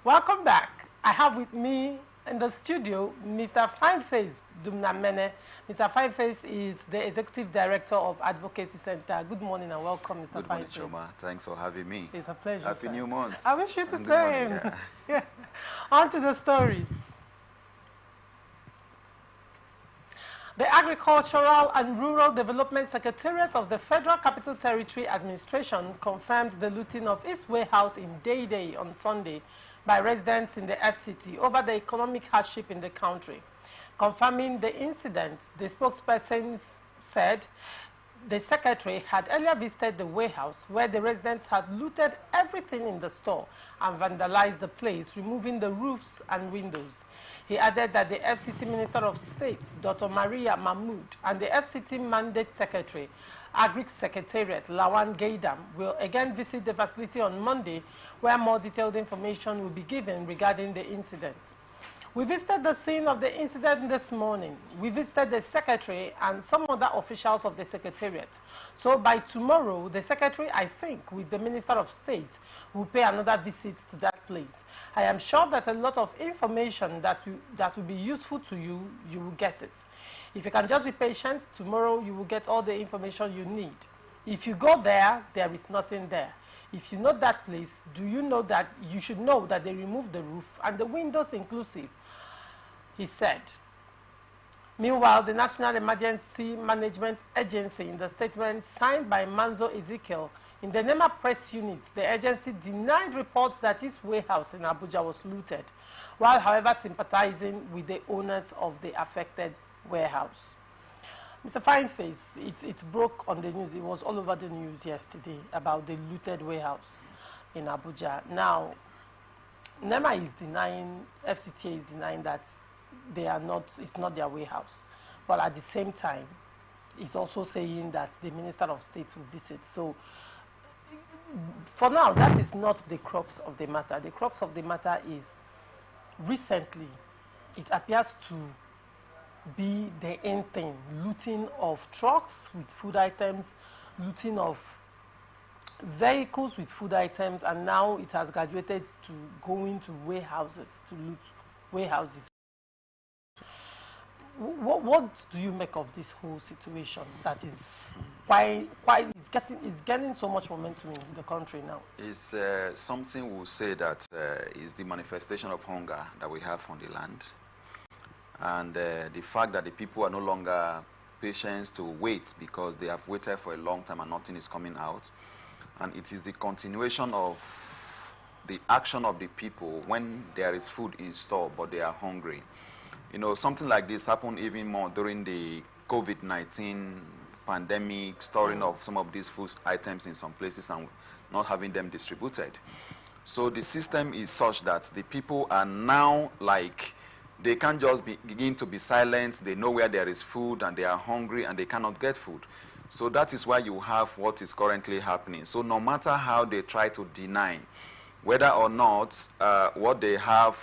Welcome back. I have with me in the studio Mr. Fineface Dumnamene. Mr. Fineface is the Executive Director of Advocacy Center. Good morning and welcome, Mr. Fineface. Good morning, Choma. Thanks for having me. It's a pleasure. Happy New Month. I wish you the and same. Good morning, yeah. On to the stories. The Agricultural and Rural Development Secretariat of the Federal Capital Territory Administration confirmed the looting of its warehouse in Day on Sunday by residents in the FCT over the economic hardship in the country. Confirming the incident, the spokesperson said the secretary had earlier visited the warehouse where the residents had looted everything in the store and vandalized the place, removing the roofs and windows. He added that the FCT Minister of State, Dr. Maria Mahmood, and the FCT Mandate Secretary, Agric Secretariat, Lawan Gaidam, will again visit the facility on Monday, where more detailed information will be given regarding the incident. We visited the scene of the incident this morning. We visited the secretary and some other officials of the secretariat. So by tomorrow, the secretary, I think, with the Minister of State, will pay another visit to that place. I am sure that a lot of information that will be useful to you, you will get it. If you can just be patient, tomorrow you will get all the information you need. If you go there, there is nothing there. If you know that place, do you know that you should know that they removed the roof and the windows inclusive, he said. Meanwhile, the National Emergency Management Agency, in the statement signed by Manzo Ezekiel in the NEMA press unit, the agency denied reports that its warehouse in Abuja was looted, while however sympathizing with the owners of the affected warehouse. Mr. Fineface, it broke on the news. It was all over the news yesterday about the looted warehouse in Abuja. Now, NEMA is denying, FCTA is denying that they are not, it's not their warehouse. But at the same time, it's also saying that the Minister of State will visit. So, for now, that is not the crux of the matter. The crux of the matter is, recently, it appears to be the end thing, looting of trucks with food items, looting of vehicles with food items, and now it has graduated to going to warehouses, to loot warehouses. What do you make of this whole situation? That is why it's getting so much momentum in the country now. It's something we'll say that is the manifestation of hunger that we have on the land. And the fact that the people are no longer patient to wait because they have waited for a long time and nothing is coming out. And it is the continuation of the action of the people when there is food in store but they are hungry. You know, something like this happened even more during the COVID-19 pandemic, storing of some of these food items in some places and not having them distributed. So the system is such that the people are now like, they can't just begin to be silent. They know where there is food and they are hungry and they cannot get food. So that is why you have what is currently happening. So no matter how they try to deny, whether or not what they have,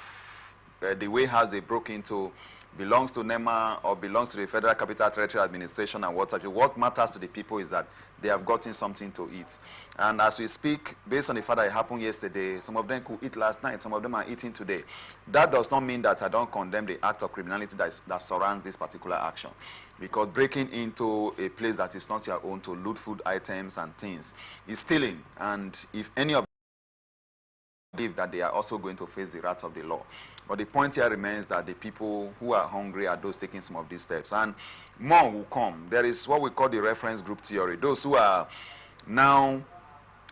the warehouse they broke into belongs to NEMA or belongs to the Federal Capital Territory Administration and what have you. What matters to the people is that they have gotten something to eat. And as we speak, based on the fact that it happened yesterday, some of them could eat last night, some of them are eating today. That does not mean that I don't condemn the act of criminality that surrounds this particular action. Because breaking into a place that is not your own to loot food items and things is stealing. And if any of believe that they are also going to face the wrath of the law. But the point here remains that the people who are hungry are those taking some of these steps. And more will come. There is what we call the reference group theory. Those who are now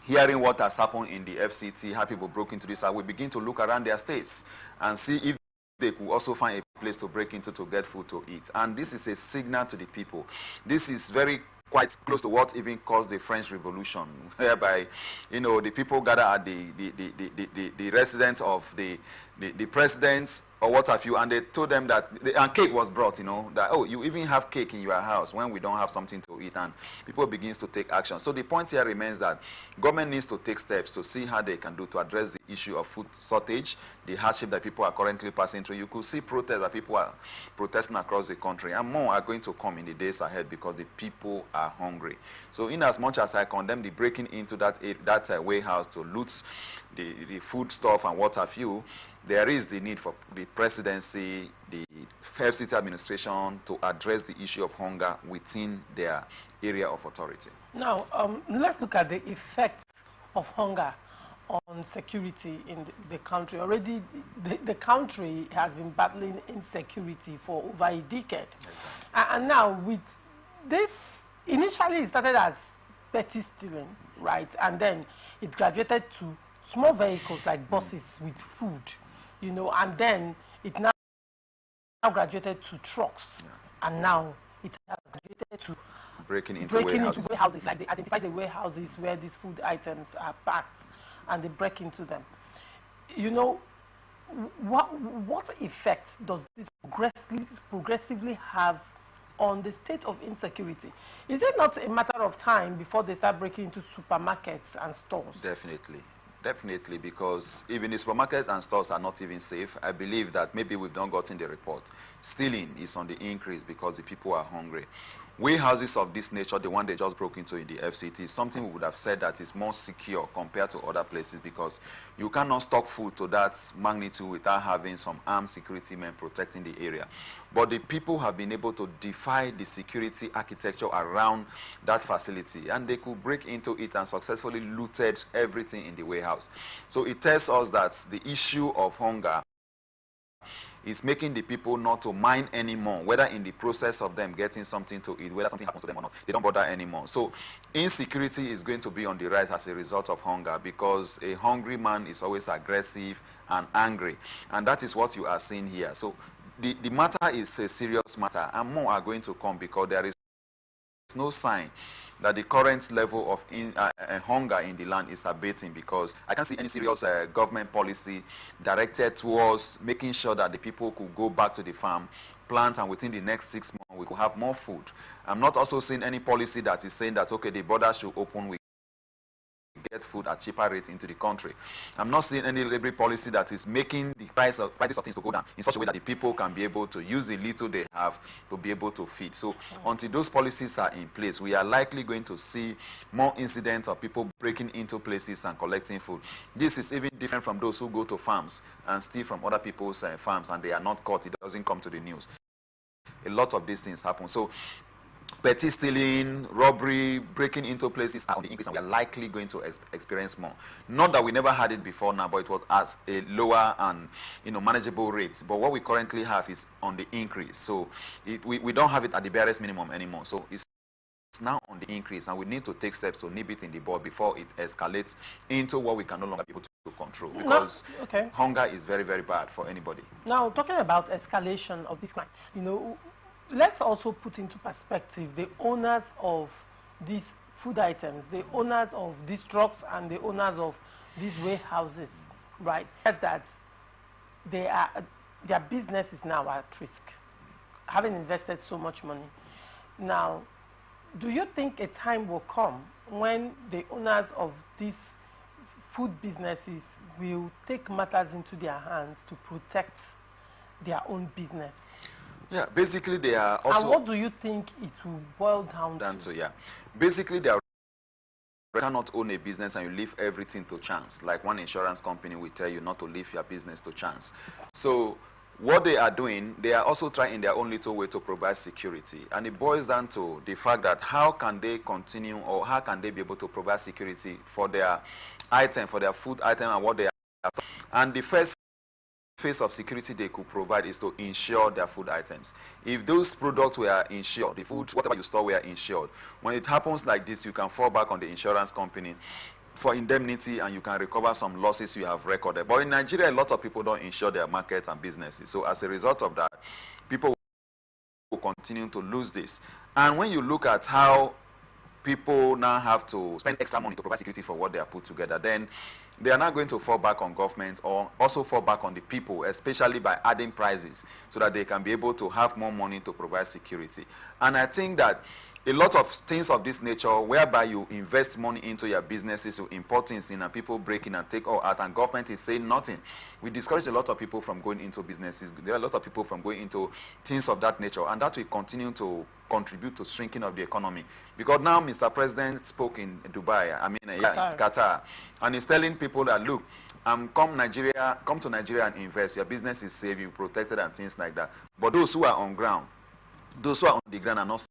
hearing what has happened in the FCT, how people broke into this, will begin to look around their states and see if they could also find a place to break into to get food to eat. And this is a signal to the people. This is very quite close to what even caused the French Revolution, whereby, you know, the people gather at the residence of the presidents or what have you, and they told them that, and cake was brought, you know, that, oh, you even have cake in your house when we don't have something to eat, and people begins to take action. So the point here remains that government needs to take steps to see how they can do to address the issue of food shortage, the hardship that people are currently passing through. You could see protests that people are protesting across the country, and more are going to come in the days ahead because the people are hungry. So in as much as I condemn the breaking into that warehouse to loot the food stuff and what have you, there is the need for the presidency, the FCT administration to address the issue of hunger within their area of authority. Now, let's look at the effects of hunger on security in the country. Already, the country has been battling insecurity for over a decade. Okay. And now, with this, initially it started as petty stealing, right? And then it graduated to small vehicles like buses with food, you know, and then it now graduated to trucks, and now it has graduated to breaking into warehouses. Like they identify the warehouses where these food items are packed, and they break into them. You know, what effect does this progressively have on the state of insecurity? Is it not a matter of time before they start breaking into supermarkets and stores? Definitely. Definitely, because even the supermarkets and stores are not even safe. I believe that maybe we've not gotten the report. Stealing is on the increase because the people are hungry. Warehouses of this nature, the one they just broke into in the FCT, is something we would have said that is more secure compared to other places, because you cannot stock food to that magnitude without having some armed security men protecting the area. But the people have been able to defy the security architecture around that facility, and they could break into it and successfully looted everything in the warehouse. So it tells us that the issue of hunger is making the people not to mind anymore, whether in the process of them getting something to eat, whether something happens to them or not. They don't bother anymore. So insecurity is going to be on the rise as a result of hunger, because a hungry man is always aggressive and angry. And that is what you are seeing here. So the matter is a serious matter, and more are going to come, because there is no sign that the current level of hunger in the land is abating, because I can't see any serious government policy directed towards making sure that the people could go back to the farm, plant, and within the next 6 months we could have more food. I'm not also seeing any policy that is saying that, okay, the border should open, we get food at cheaper rates into the country. I'm not seeing any labor policy that is making the prices of things to go down in such a way that the people can be able to use the little they have to be able to feed. So until those policies are in place, we are likely going to see more incidents of people breaking into places and collecting food. This is even different from those who go to farms and steal from other people's farms, and they are not caught. It doesn't come to the news. A lot of these things happen. So petty stealing, robbery, breaking into places are on the increase, and we are likely going to experience more. Not that we never had it before now, but it was at a lower and manageable rate. But what we currently have is on the increase. So we don't have it at the barest minimum anymore. So it's now on the increase, and we need to take steps to nip it in the bud before it escalates into what we can no longer be able to control, because hunger is very, very bad for anybody. Now, talking about escalation of this crime, let's also put into perspective the owners of these food items, the owners of these trucks, and the owners of these warehouses, right? That's that their business is now at risk, having invested so much money. Now, do you think a time will come when the owners of these food businesses will take matters into their hands to protect their own business? Yeah, basically they are also... And what do you think it will boil down to? Yeah. Basically, they are... You cannot own a business and you leave everything to chance. Like one insurance company will tell you not to leave your business to chance. So what they are doing, they are also trying in their own little way to provide security. And it boils down to the fact that how can they continue, or how can they be able to provide security for their item, for their food item and what they are. And the first phase of security they could provide is to insure their food items. If those products were insured, the food, whatever you store were insured, when it happens like this, you can fall back on the insurance company for indemnity and you can recover some losses you have recorded. But in Nigeria, a lot of people don't insure their markets and businesses. So as a result of that, people will continue to lose this. And when you look at how people now have to spend extra money to provide security for what they are put together, then they are not going to fall back on government or also fall back on the people, especially by adding prices so that they can be able to have more money to provide security. And I think that a lot of things of this nature, whereby you invest money into your businesses, you import things in and people break in and take all out, and government is saying nothing. We discourage a lot of people from going into businesses. There are a lot of people from going into things of that nature, and that will continue to contribute to shrinking of the economy. Because now Mr. President spoke in Dubai, Qatar, and he's telling people that, look, come to Nigeria and invest. Your business is safe, you're protected and things like that. But those who are on ground, those who are on the ground are not.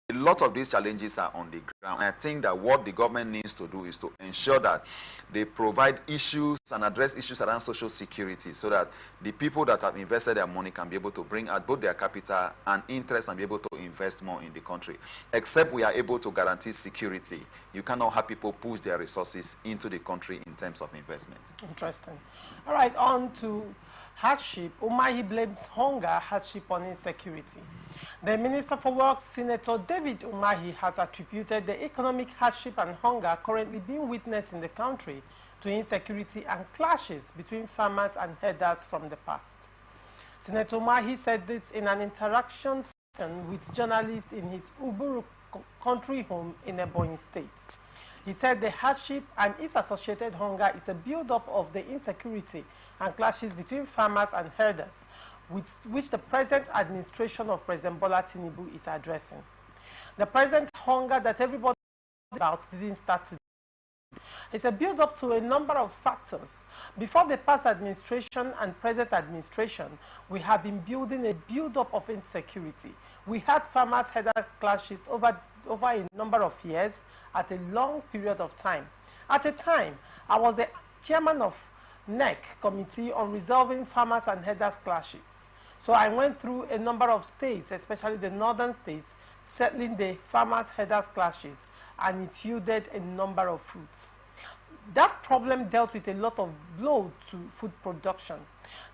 A lot of these challenges are on the ground. And I think that what the government needs to do is to ensure that they provide issues and address issues around social security so that the people that have invested their money can be able to bring out both their capital and interest and be able to invest more in the country. Except we are able to guarantee security, you cannot have people push their resources into the country in terms of investment. Interesting. All right, on to hardship. Umahi blames hunger, hardship on insecurity. The Minister for Works, Senator David Umahi, has attributed the economic hardship and hunger currently being witnessed in the country to insecurity and clashes between farmers and herders from the past. Senator Umahi said this in an interaction session with journalists in his Uburu country home in Ebonyi State. He said the hardship and its associated hunger is a build-up of the insecurity and clashes between farmers and herders, which the present administration of President Bola Tinubu is addressing. The present hunger that everybody about didn't start today. It's a build-up to a number of factors. Before the past administration and present administration, we have been building a build-up of insecurity. We had farmers-herder clashes over a number of years at a long period of time. At a time, I was the chairman of NEC Committee on Resolving Farmers and Herders Clashes. So I went through a number of states, especially the northern states, settling the farmers-herders clashes, and it yielded a number of fruits. That problem dealt with a lot of blow to food production.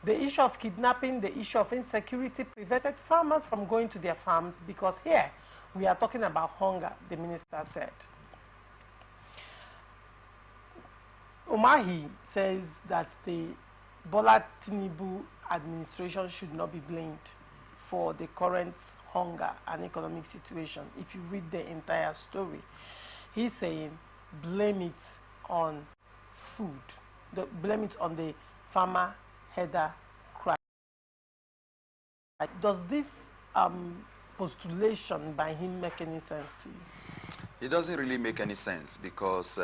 The issue of kidnapping, the issue of insecurity prevented farmers from going to their farms because here we are talking about hunger, the minister said. Umahi says that the Bola Tinubu administration should not be blamed for the current hunger and economic situation. If you read the entire story, he's saying blame it on food, blame it on the farmer-herder crisis. Does this postulation by him make any sense to you? It doesn't really make any sense because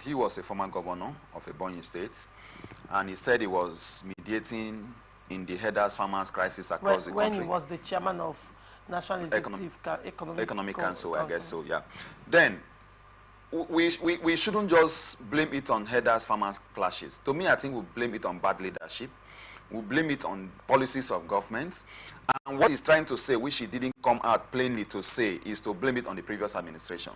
he was a former governor of Ebonyi State, and he said he was mediating in the herders farmers crisis across the country. When he was the chairman of National Economic Council, I guess so, yeah. Then we shouldn't just blame it on herders farmers clashes. To me, I think we blame it on bad leadership. We blame it on policies of governments. And what he's trying to say, which he didn't come out plainly to say, is to blame it on the previous administration.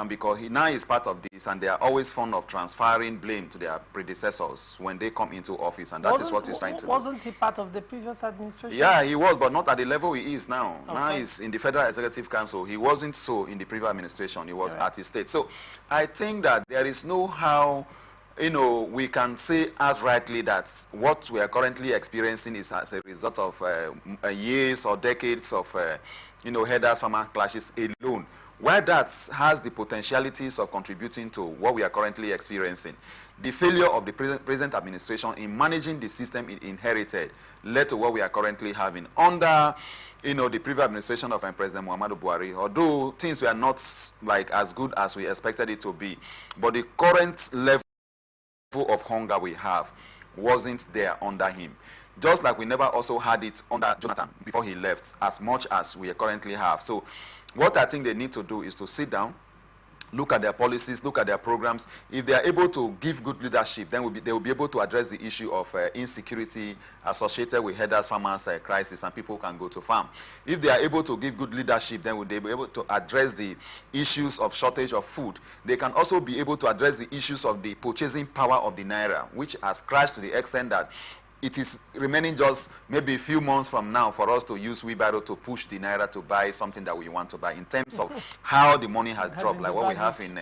Because he now is part of this, and they are always fond of transferring blame to their predecessors when they come into office, and that is what he's trying to do. Wasn't he part of the previous administration? Yeah, he was, but not at the level he is now. Okay. Now he's in the Federal Executive Council. He wasn't so in the previous administration. He was at his state. So I think that there is no how you know, we can say outrightly that what we are currently experiencing is as a result of years or decades of, you know, herders-farmer clashes alone. Where that has the potentialities of contributing to what we are currently experiencing. The failure of the present administration in managing the system it inherited led to what we are currently having. Under, you know, the previous administration of President Muhammadu Buhari, although things were not like as good as we expected it to be, but the current level of hunger we have wasn't there under him. Just like we never also had it under Jonathan before he left, as much as we currently have. So what I think they need to do is to sit down, look at their policies, look at their programs. If they are able to give good leadership, then they will be able to address the issue of insecurity associated with herders, farmers crisis, and people can go to farm. If they are able to give good leadership, then will they be able to address the issues of shortage of food. They can also be able to address the issues of the purchasing power of the naira, which has crashed to the extent that it is remaining just maybe a few months from now for us to use wheelbarrow to push the naira to buy something that we want to buy, in terms of how the money has dropped, like what we have in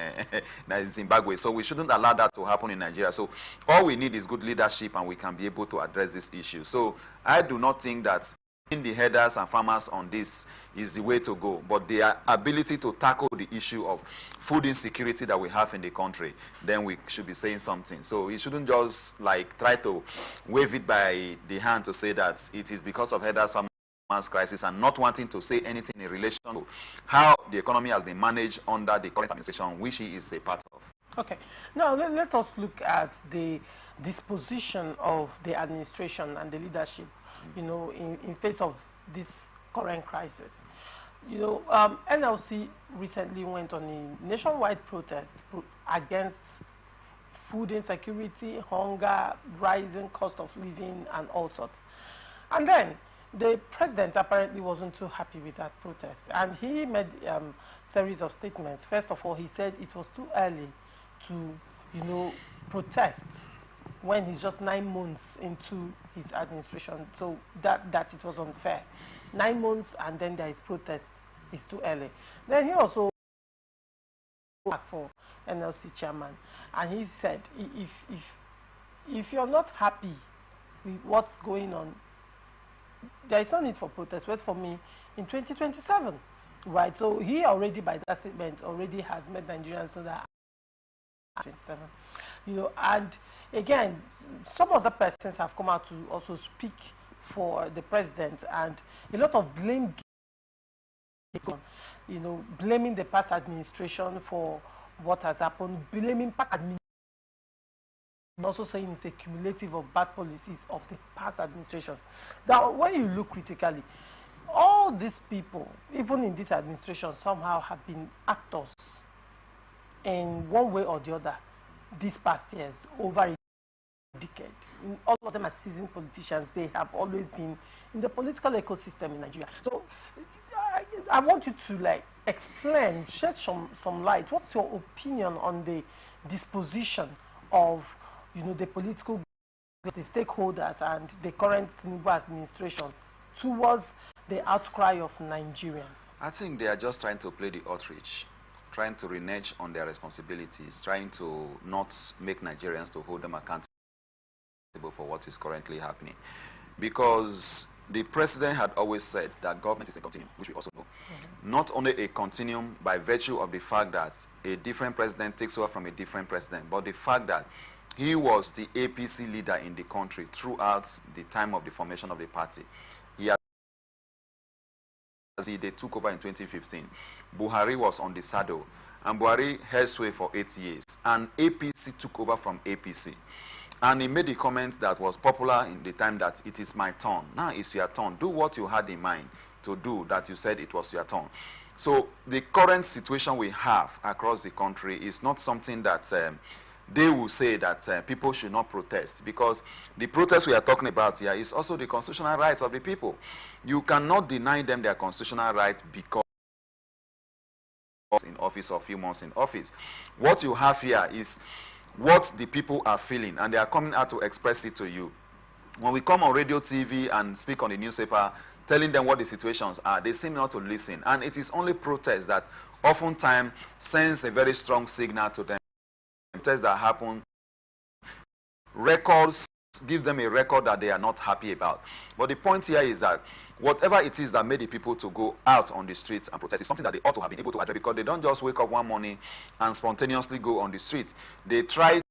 Zimbabwe. So we shouldn't allow that to happen in Nigeria. So all we need is good leadership, and we can be able to address this issue. So I do not think that the herders and farmers on this is the way to go, but their ability to tackle the issue of food insecurity that we have in the country, then we should be saying something. So you shouldn't just like try to wave it by the hand to say that it is because of herders farmers crisis, and not wanting to say anything in relation to how the economy has been managed under the current administration, which he is a part of. Okay. Now let us look at the disposition of the administration and the leadership, you know, in face of this current crisis. You know, NLC recently went on a nationwide protest against food insecurity, hunger, rising cost of living, and all sorts. And then the president apparently wasn't too happy with that protest, and he made a series of statements. First of all, he said it was too early to, you know, protest when he's just 9 months into his administration. So that it was unfair. 9 months and then there is protest is too early. Then he also back for NLC chairman, and he said if you're not happy with what's going on, there is no need for protest. Wait for me in 2027, right? So he already, by that statement, already has made Nigerians so that 27, you know. And again, some other persons have come out to also speak for the president, and a lot of blame, you know, blaming the past administration for what has happened, blaming past administration, also saying it's a cumulative of bad policies of the past administrations. Now, when you look critically, all these people, even in this administration, somehow have been actors in one way or the other these past years, over a decade. All of them are seasoned politicians. They have always been in the political ecosystem in Nigeria. So I want you to like explain, shed some light. What's your opinion on the disposition of, you know, the political, the stakeholders and the current Tinubu administration towards the outcry of Nigerians? I think they are just trying to play the outreach, trying to renege on their responsibilities, trying to not make Nigerians to hold them accountable for what is currently happening. Because the president had always said that government is a continuum, which we also know. Not only a continuum by virtue of the fact that a different president takes over from a different president, but the fact that he was the APC leader in the country throughout the time of the formation of the party. They took over in 2015. Buhari was on the saddle, and Buhari held sway for 8 years, and APC took over from APC. And he made a comment that was popular in the time, that it is my turn. Now it's your turn. Do what you had in mind to do, that you said it was your turn. So the current situation we have across the country is not something that they will say that people should not protest, because the protest we are talking about here is also the constitutional rights of the people. You cannot deny them their constitutional rights because in office or a few months in office. What you have here is what the people are feeling, and they are coming out to express it to you. When we come on radio, TV, and speak on the newspaper, telling them what the situations are, they seem not to listen. And it is only protest that oftentimes sends a very strong signal to them. Protests that happen records, give them a record that they are not happy about. But the point here is that whatever it is that made the people to go out on the streets and protest is something that they ought to have been able to address, because they don't just wake up one morning and spontaneously go on the street. They try to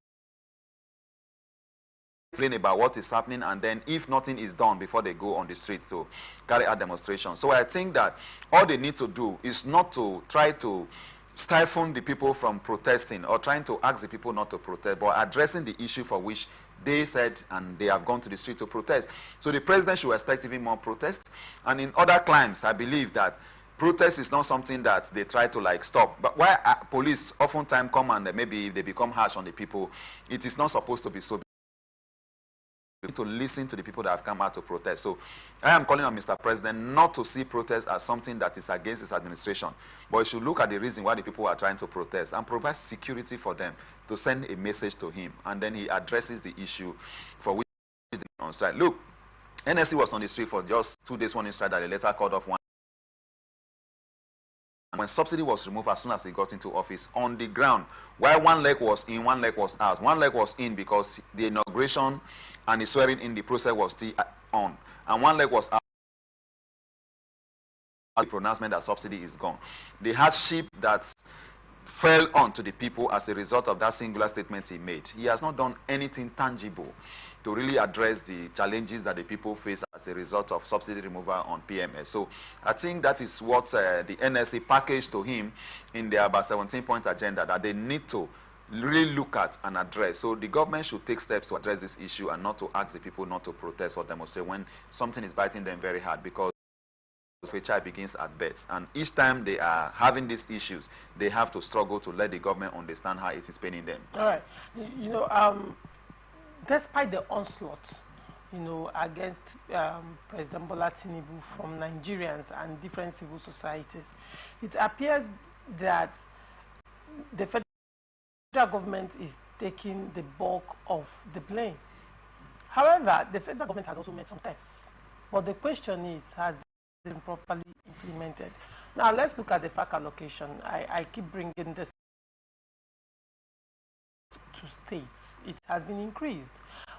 explain about what is happening, and then if nothing is done before they go on the street to carry out demonstrations. So I think that all they need to do is not to try to stifle the people from protesting or trying to ask the people not to protest, but addressing the issue for which they said and they have gone to the street to protest. So the president should expect even more protests. And in other climes, I believe that protest is not something that they try to like stop. But why police oftentimes come and maybe they become harsh on the people, it is not supposed to be so. To listen to the people that have come out to protest. So I am calling on Mr. President not to see protest as something that is against his administration, but he should look at the reason why the people are trying to protest and provide security for them, to send a message to him, and then he addresses the issue for which he is on strike. Look, NSC was on the street for just 2 days, one strike that they later called off one. When subsidy was removed as soon as he got into office, on the ground, while one leg was in, one leg was out. One leg was in because the inauguration and the swearing in the process was still on, and one leg was out. The pronouncement that subsidy is gone. The hardship that fell onto the people as a result of that singular statement he made. He has not done anything tangible to really address the challenges that the people face as a result of subsidy removal on PMS. So I think that is what the NSA packaged to him in their about 17-point agenda that they need to really look at and address. So the government should take steps to address this issue and not to ask the people not to protest or demonstrate when something is biting them very hard, because the child begins at birth, and each time they are having these issues, they have to struggle to let the government understand how it is paining them. All right. You know, despite the onslaught, you know, against President Bola Tinubu from Nigerians and different civil societies, it appears that the federal government is taking the bulk of the blame. However, the federal government has also made some steps, but the question is, has been properly implemented? Now let's look at the FAC allocation. I keep bringing this to states. It has been increased.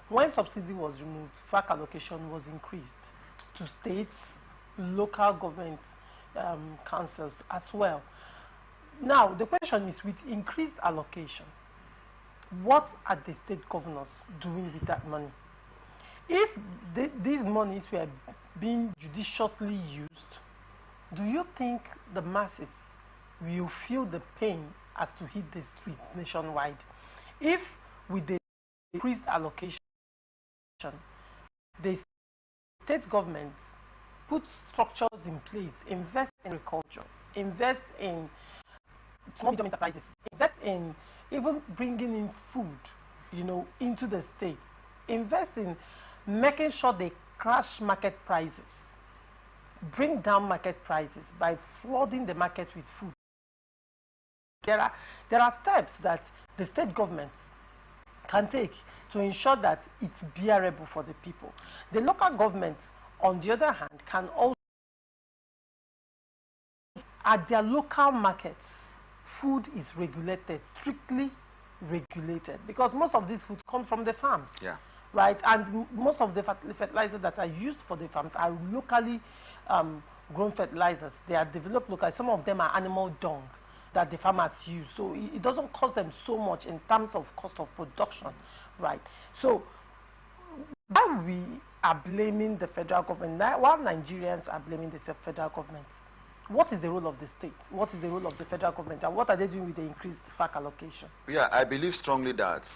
When subsidy was removed, FAC allocation was increased to states, local government councils as well. Now the question is, with increased allocation, what are the state governors doing with that money? If these monies were being judiciously used, do you think the masses will feel the pain as to hit the streets nationwide? If with the increased allocation, the state governments put structures in place, invest in agriculture, invest in small medium enterprises, invest in even bringing in food, you know, into the states, invest in making sure they crash market prices, bring down market prices by flooding the market with food. There are steps that the state government can take to ensure that it's bearable for the people. The local government, on the other hand, can also, at their local markets, food is regulated, strictly regulated, because most of this food comes from the farms. Yeah. Right, and most of the fertilizers that are used for the farms are locally grown fertilizers. They are developed locally. Some of them are animal dung that the farmers use, so it doesn't cost them so much in terms of cost of production, right? So while we are blaming the federal government, while Nigerians are blaming the federal government, what is the role of the state? What is the role of the federal government? And what are they doing with the increased FAC allocation? Yeah, I believe strongly that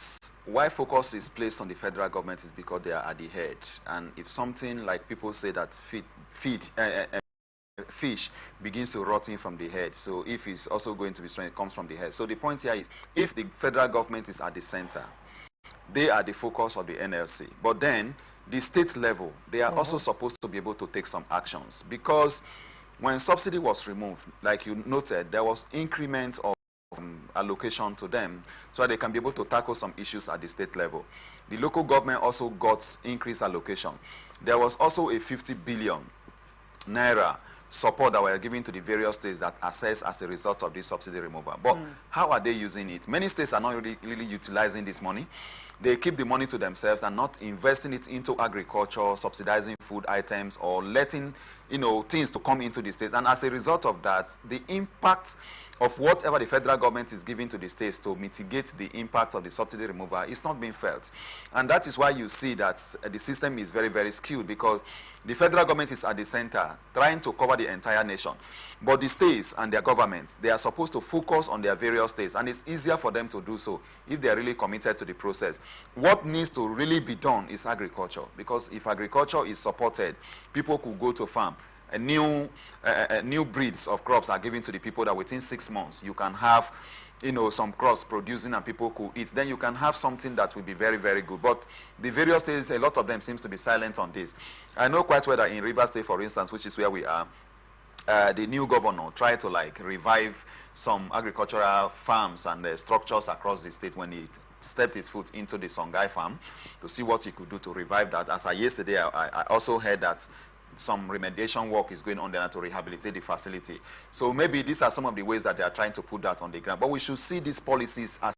why focus is placed on the federal government is because they are at the head. And if something like people say that fish begins to rot in from the head, so if it's also going to be strong, it comes from the head. So the point here is, if the federal government is at the center, they are the focus of the NLC. But then, the state level, they are also supposed to be able to take some actions, because when subsidy was removed, like you noted, there was increment of allocation to them so that they can be able to tackle some issues at the state level. The local government also got increased allocation. There was also a 50 billion naira support that were given to the various states that assessed as a result of this subsidy removal. But how are they using it? Many states are not really utilizing this money. they keep the money to themselves and not investing it into agriculture, subsidizing food items, or letting, things to come into the state. And as a result of that, the impact of whatever the federal government is giving to the states to mitigate the impact of the subsidy removal is not being felt. And that is why you see that the system is very, very skewed, because the federal government is at the center trying to cover the entire nation. But the states and their governments, they are supposed to focus on their various states, and it's easier for them to do so if they are really committed to the process. What needs to really be done is agriculture, because if agriculture is supported, people could go to farm. New breeds of crops are given to the people that within 6 months you can have some crops producing and people could eat. Then you can have something that will be very, very good. But the various states, a lot of them seems to be silent on this. I know quite well that in Rivers State, for instance, which is where we are, the new governor tried to revive some agricultural farms and structures across the state when he stepped his foot into the Songhai farm to see what he could do to revive that. As yesterday, I also heard that some remediation work is going on there to rehabilitate the facility. So maybe these are some of the ways that they are trying to put that on the ground. But we should see these policies as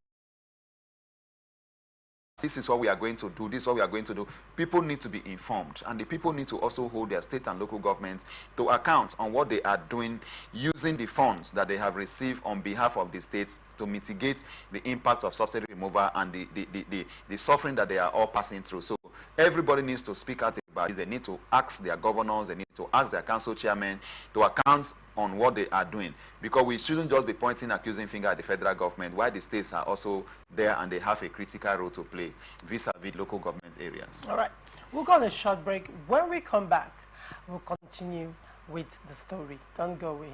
this is what we are going to do, this is what we are going to do. People need to be informed, and the people need to also hold their state and local governments to account on what they are doing using the funds that they have received on behalf of the states to mitigate the impact of subsidy removal and the suffering that they are all passing through. So everybody needs to speak out about it. They need to ask their governors, they need to ask their council chairmen to account on what they are doing, because we shouldn't just be pointing accusing finger at the federal government, while the states are also there and they have a critical role to play vis-a-vis local government areas. All right, we'll go on a short break. When we come back, we'll continue with the story. Don't go away.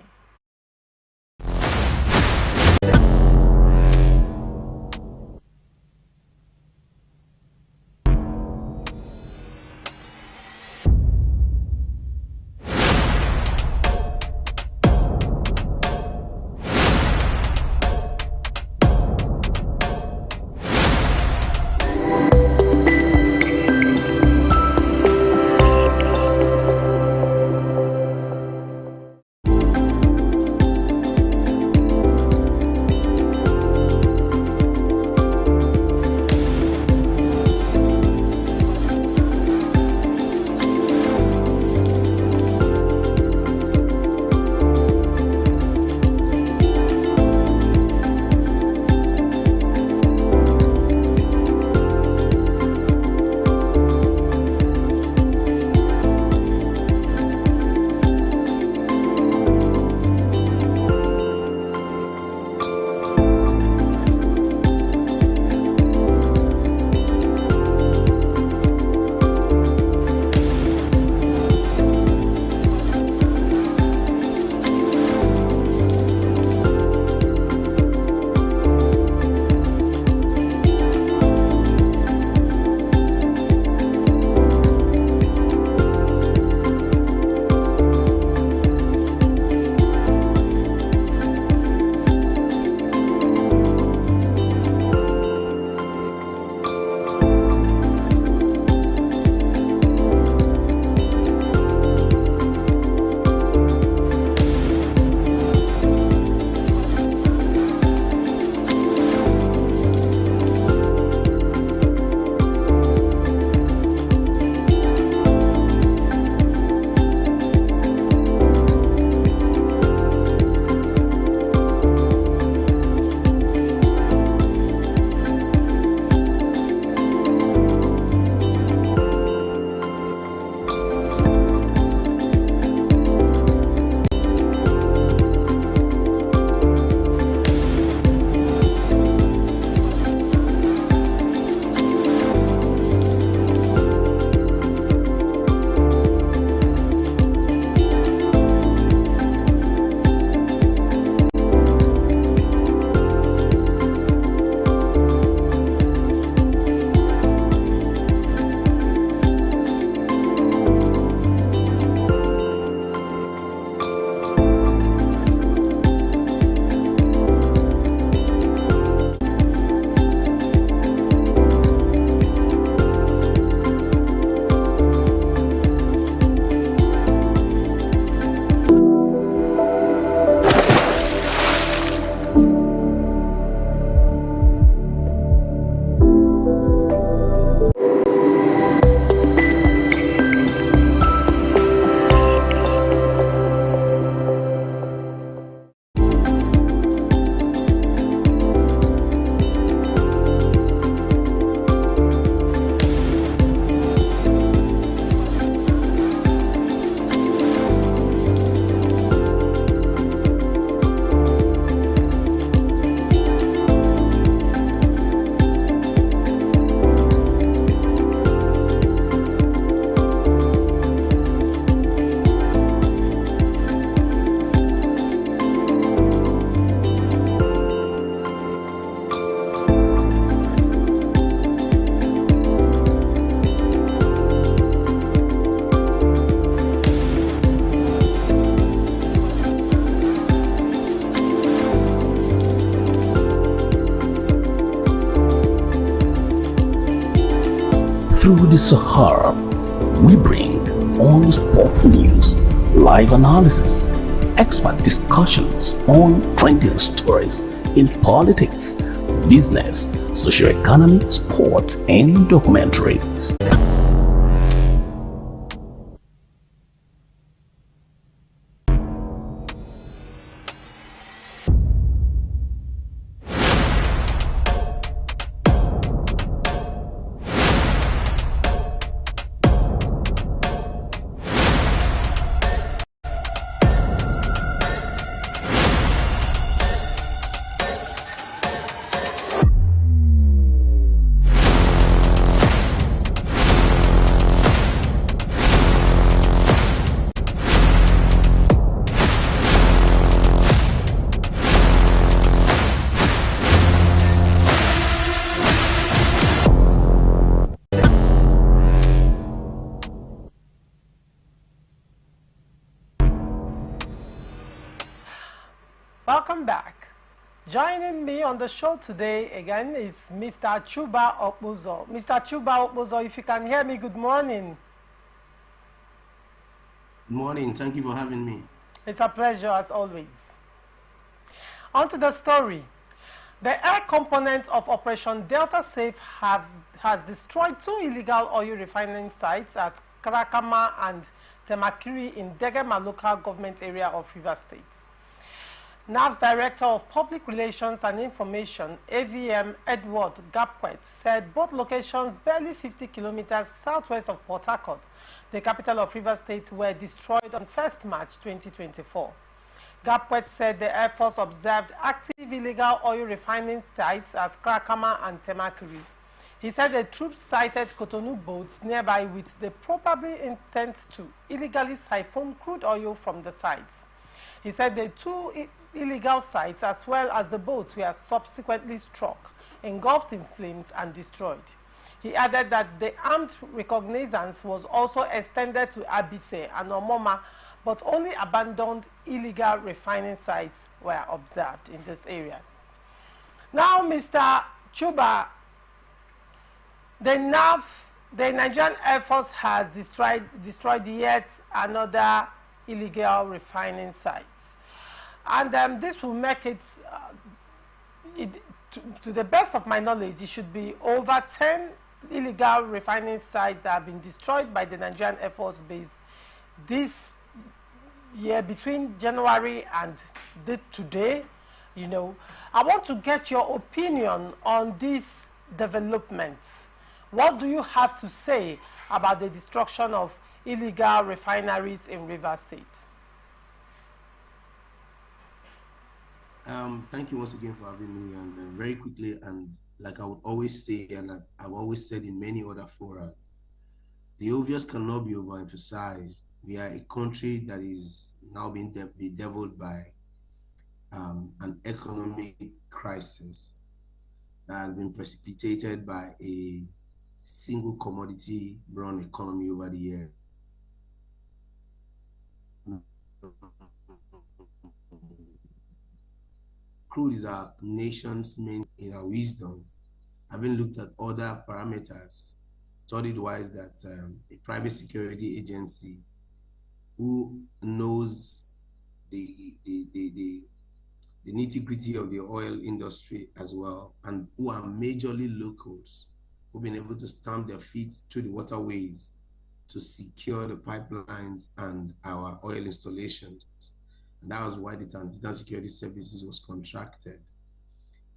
Through the Sahara, we bring on-spot news, live analysis, expert discussions on trending stories in politics, business, socio-economy, sports, and documentaries. Welcome back. Joining me on the show today again is Mr. Chuba Okpozo. Mr. Chuba Okpozo, if you can hear me, good morning. Good morning. Thank you for having me. It's a pleasure as always. On to the story. The air component of Operation Delta Safe has destroyed 2 illegal oil refining sites at Karakama and Temakiri in Degema local government area of Rivers State. NAV's Director of Public Relations and Information, AVM Edward Gapquet, said both locations barely 50 kilometers southwest of Port Harcourt, the capital of Rivers State, were destroyed on 1st March 2024. Gapquet said the Air Force observed active illegal oil refining sites at Krakama and Temakiri. He said the troops sighted Cotonou boats nearby with the probable intent to illegally siphon crude oil from the sites. He said the 2 illegal sites as well as the boats were subsequently struck, engulfed in flames and destroyed. He added that the armed recognizance was also extended to Abise and Omoma, but only abandoned illegal refining sites were observed in these areas. Now, Mr. Chuba, the Nigerian Air Force has destroyed yet another illegal refining sites. And this will make it, to the best of my knowledge, it should be over 10 illegal refining sites that have been destroyed by the Nigerian Air Force base this year between January and today. You know, I want to get your opinion on this development. What do you have to say about the destruction of illegal refineries in Rivers State? Thank you once again for having me. And very quickly, and like I would always say, and I've always said in many other forums, the obvious cannot be overemphasized. We are a country that is now being bedeviled by an economic crisis that has been precipitated by a single commodity run economy over the years. Crude is our nation's main, in our wisdom, having looked at other parameters, thought it wise that a private security agency who knows the nitty-gritty of the oil industry as well, and who are majorly locals, who've been able to stamp their feet through the waterways to secure the pipelines and our oil installations. And that was why the Transition Security Services was contracted.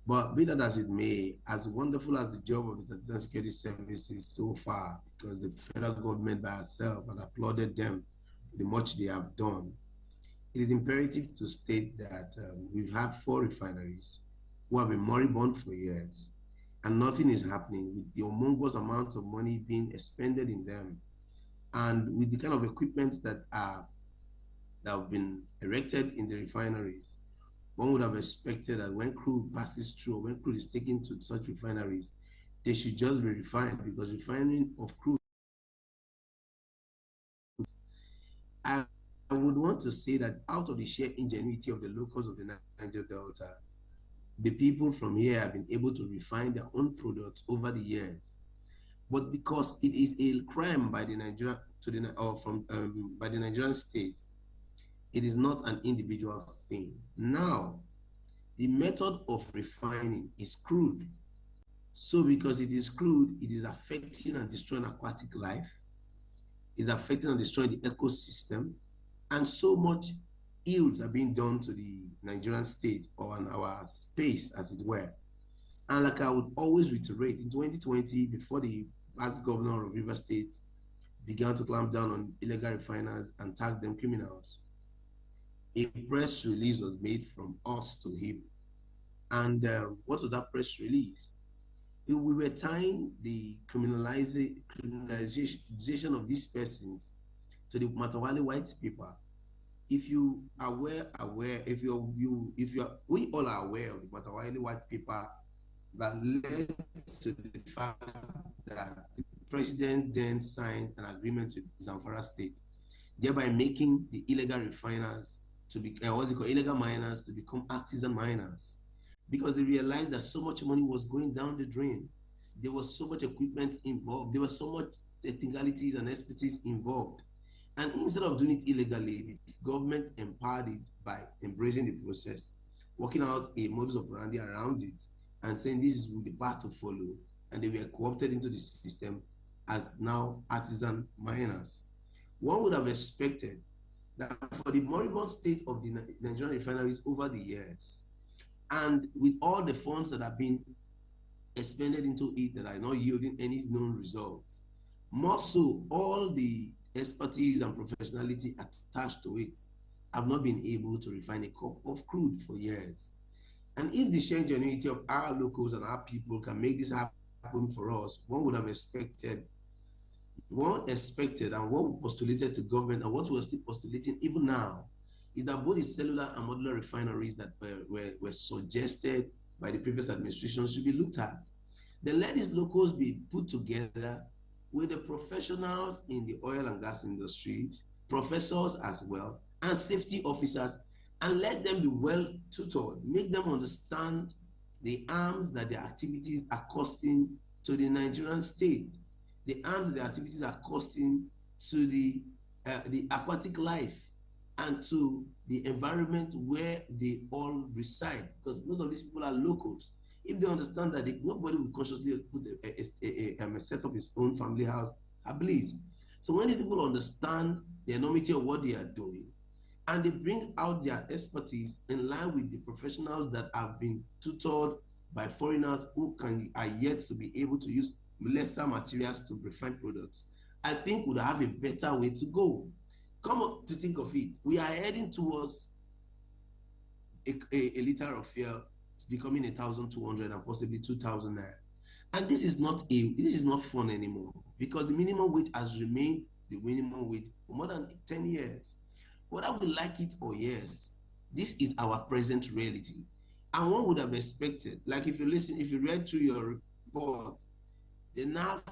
But be that as it may, as wonderful as the job of the Transition Security Services so far, because the federal government by itself had applauded them for the much they have done, it is imperative to state that we've had 4 refineries who have been moribund for years, and nothing is happening with the humongous amounts of money being expended in them, and with the kind of equipment that have been erected in the refineries. One would have expected that when crude passes through, or when crude is taken to such refineries, they should just be refined, because refining of crude. I would want to say that out of the sheer ingenuity of the locals of the Niger Delta, the people from here have been able to refine their own products over the years. But because it is a crime by the Nigerian by the Nigerian state, it is not an individual thing. Now, the method of refining is crude. So because it is crude, it is affecting and destroying aquatic life, is affecting and destroying the ecosystem, and so much ills are being done to the Nigerian state or on our space, as it were. And like I would always reiterate, in 2020, before the past governor of River State began to clamp down on illegal refiners and tag them criminals, a press release was made from us to him. And what was that press release? We were tying the criminalization of these persons to the Matawali white people. If you are we all are aware of the Matawali white people that led to the fact that the president then signed an agreement with Zamfara State, thereby making the illegal refiners to be illegal miners to become artisan miners, because they realized that so much money was going down the drain. There was so much equipment involved. There was so much technicalities and expertise involved. And instead of doing it illegally, the government empowered it by embracing the process, working out a modus operandi around it, and saying this is the path to follow. And they were co-opted into the system as now artisan miners. One would have expected that for the moribund state of the Nigerian refineries over the years, and with all the funds that have been expended into it that are not yielding any known results, more so all the expertise and professionality attached to it have not been able to refine a cup of crude for years. And if the sheer ingenuity of our locals and our people can make this happen for us, one would have expected, and what we postulated to government and what we're still postulating even now is that both the cellular and modular refineries that were suggested by the previous administration should be looked at. Then let these locals be put together with the professionals in the oil and gas industries, professors as well, and safety officers, and let them be well tutored, make them understand the harms that their activities are costing to the Nigerian state, the harms that their activities are costing to the aquatic life and to the environment where they all reside, because most of these people are locals. If they understand that nobody will consciously put set up his own family house ablaze. So when these people understand the enormity of what they are doing, and they bring out their expertise in line with the professionals that have been tutored by foreigners who are yet to be able to use lesser materials to refine products, I think would have a better way to go. Come up to think of it, we are heading towards a liter of fuel becoming 1,200 and possibly 2,000 naira. And this is not fun anymore, because the minimum wage has remained the minimum wage for more than 10 years. Whether we like it or yes, this is our present reality. And one would have expected, like if you read through your report, the NAF,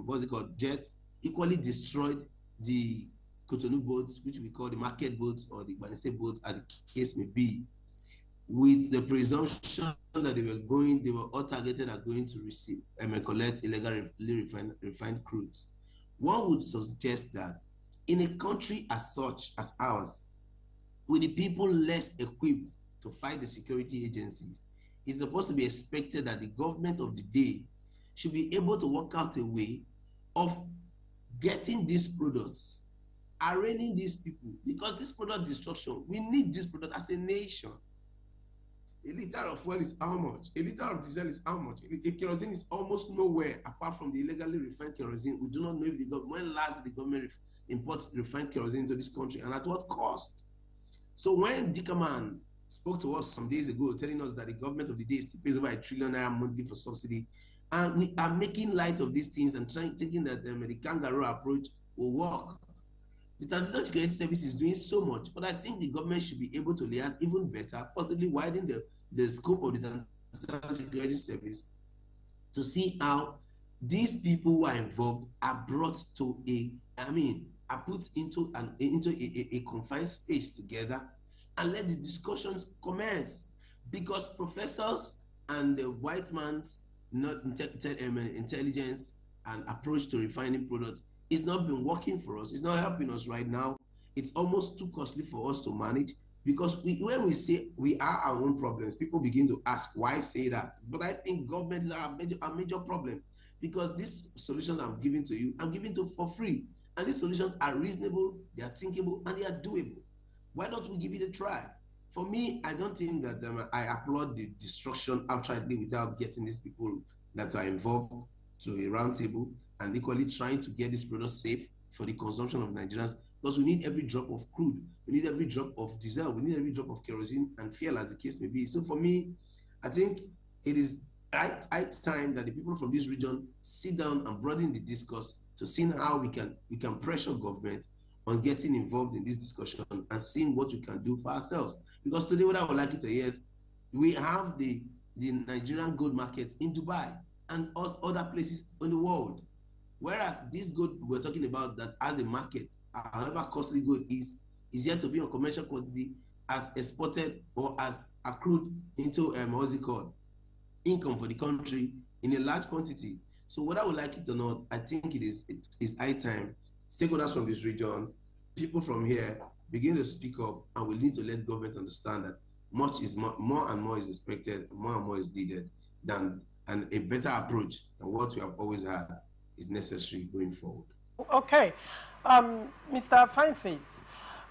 what's it called, jet equally destroyed the Cotonou boats, which we call the market boats or the Banese boats, as the case may be, with the presumption that they were all targeted at going to receive and collect illegally refined crudes. One would suggest that in a country as such as ours, with the people less equipped to fight the security agencies, it's supposed to be expected that the government of the day should be able to work out a way of getting these products, arraigning these people, because this product destruction, we need this product as a nation. A liter of fuel is how much? A liter of diesel is how much? A kerosene is almost nowhere apart from the illegally refined kerosene. We do not know if when last the government imports refined kerosene into this country and at what cost. So when Dickerman spoke to us some days ago telling us that the government of the day still pays over ₦1 trillion monthly for subsidy, and we are making light of these things and thinking that the kangaroo approach will work. The Transitional Security Service is doing so much, but I think the government should be able to liaise even better, possibly widen the scope of the Transitional Security Service to see how these people who are involved are brought to are put into a confined space together and let the discussions commence. Because professors and the white man's not intelligence and approach to refining products. It's not been working for us. It's not helping us right now. It's almost too costly for us to manage, because when we say we are our own problems, people begin to ask, why say that? But I think government is our major problem, because these solutions I'm giving to you, I'm giving to for free. And these solutions are reasonable, they are thinkable, and they are doable. Why don't we give it a try? For me, I don't think that I applaud the destruction outrightly without getting these people that are involved to a round table and equally trying to get this product safe for the consumption of Nigerians, because we need every drop of crude, we need every drop of diesel, we need every drop of kerosene and fuel, as the case may be. So for me, I think it is right time that the people from this region sit down and broaden the discourse to see how we can pressure government on getting involved in this discussion and seeing what we can do for ourselves. Because today, what I would like you to hear is, we have the Nigerian gold market in Dubai and other places in the world. Whereas this gold we're talking about that as a market, however costly gold is yet to be on commercial quantity, as exported or as accrued into what's it called, income for the country in a large quantity. So what I would like you to know, I think it is high time stakeholders from this region, people from here, begin to speak up, and we need to let government understand that more and more is expected, more and more is needed, and a better approach than what we have always had is necessary going forward. Okay, Mr. Fineface,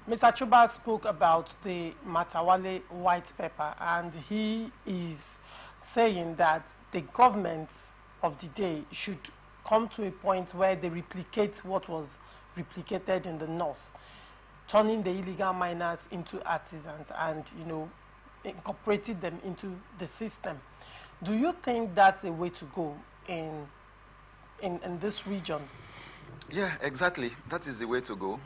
Mr. Chuba spoke about the Matawale white paper, and he is saying that the government of the day should come to a point where they replicate what was replicated in the north, turning the illegal miners into artisans and, you know, incorporating them into the system. Do you think that's a way to go in this region? Yeah, exactly. That is the way to go.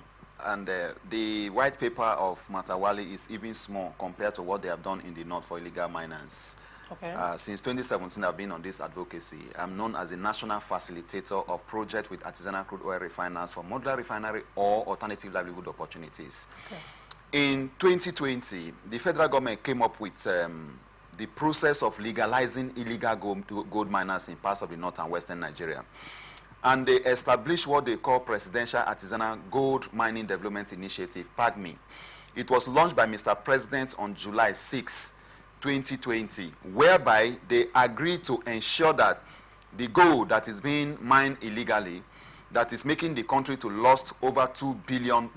And the white paper of Matawale is even small compared to what they have done in the north for illegal miners. Okay. Since 2017, I've been on this advocacy. I'm known as a national facilitator of projects with artisanal crude oil refiners for modular refinery or alternative livelihood opportunities. Okay. In 2020, the federal government came up with the process of legalizing illegal gold miners in parts of the north and western Nigeria. And they established what they call Presidential Artisanal Gold Mining Development Initiative, PAGMI. It was launched by Mr. President on July 6, 2020, whereby they agreed to ensure that the gold that is being mined illegally, that is making the country to lose over $2 billion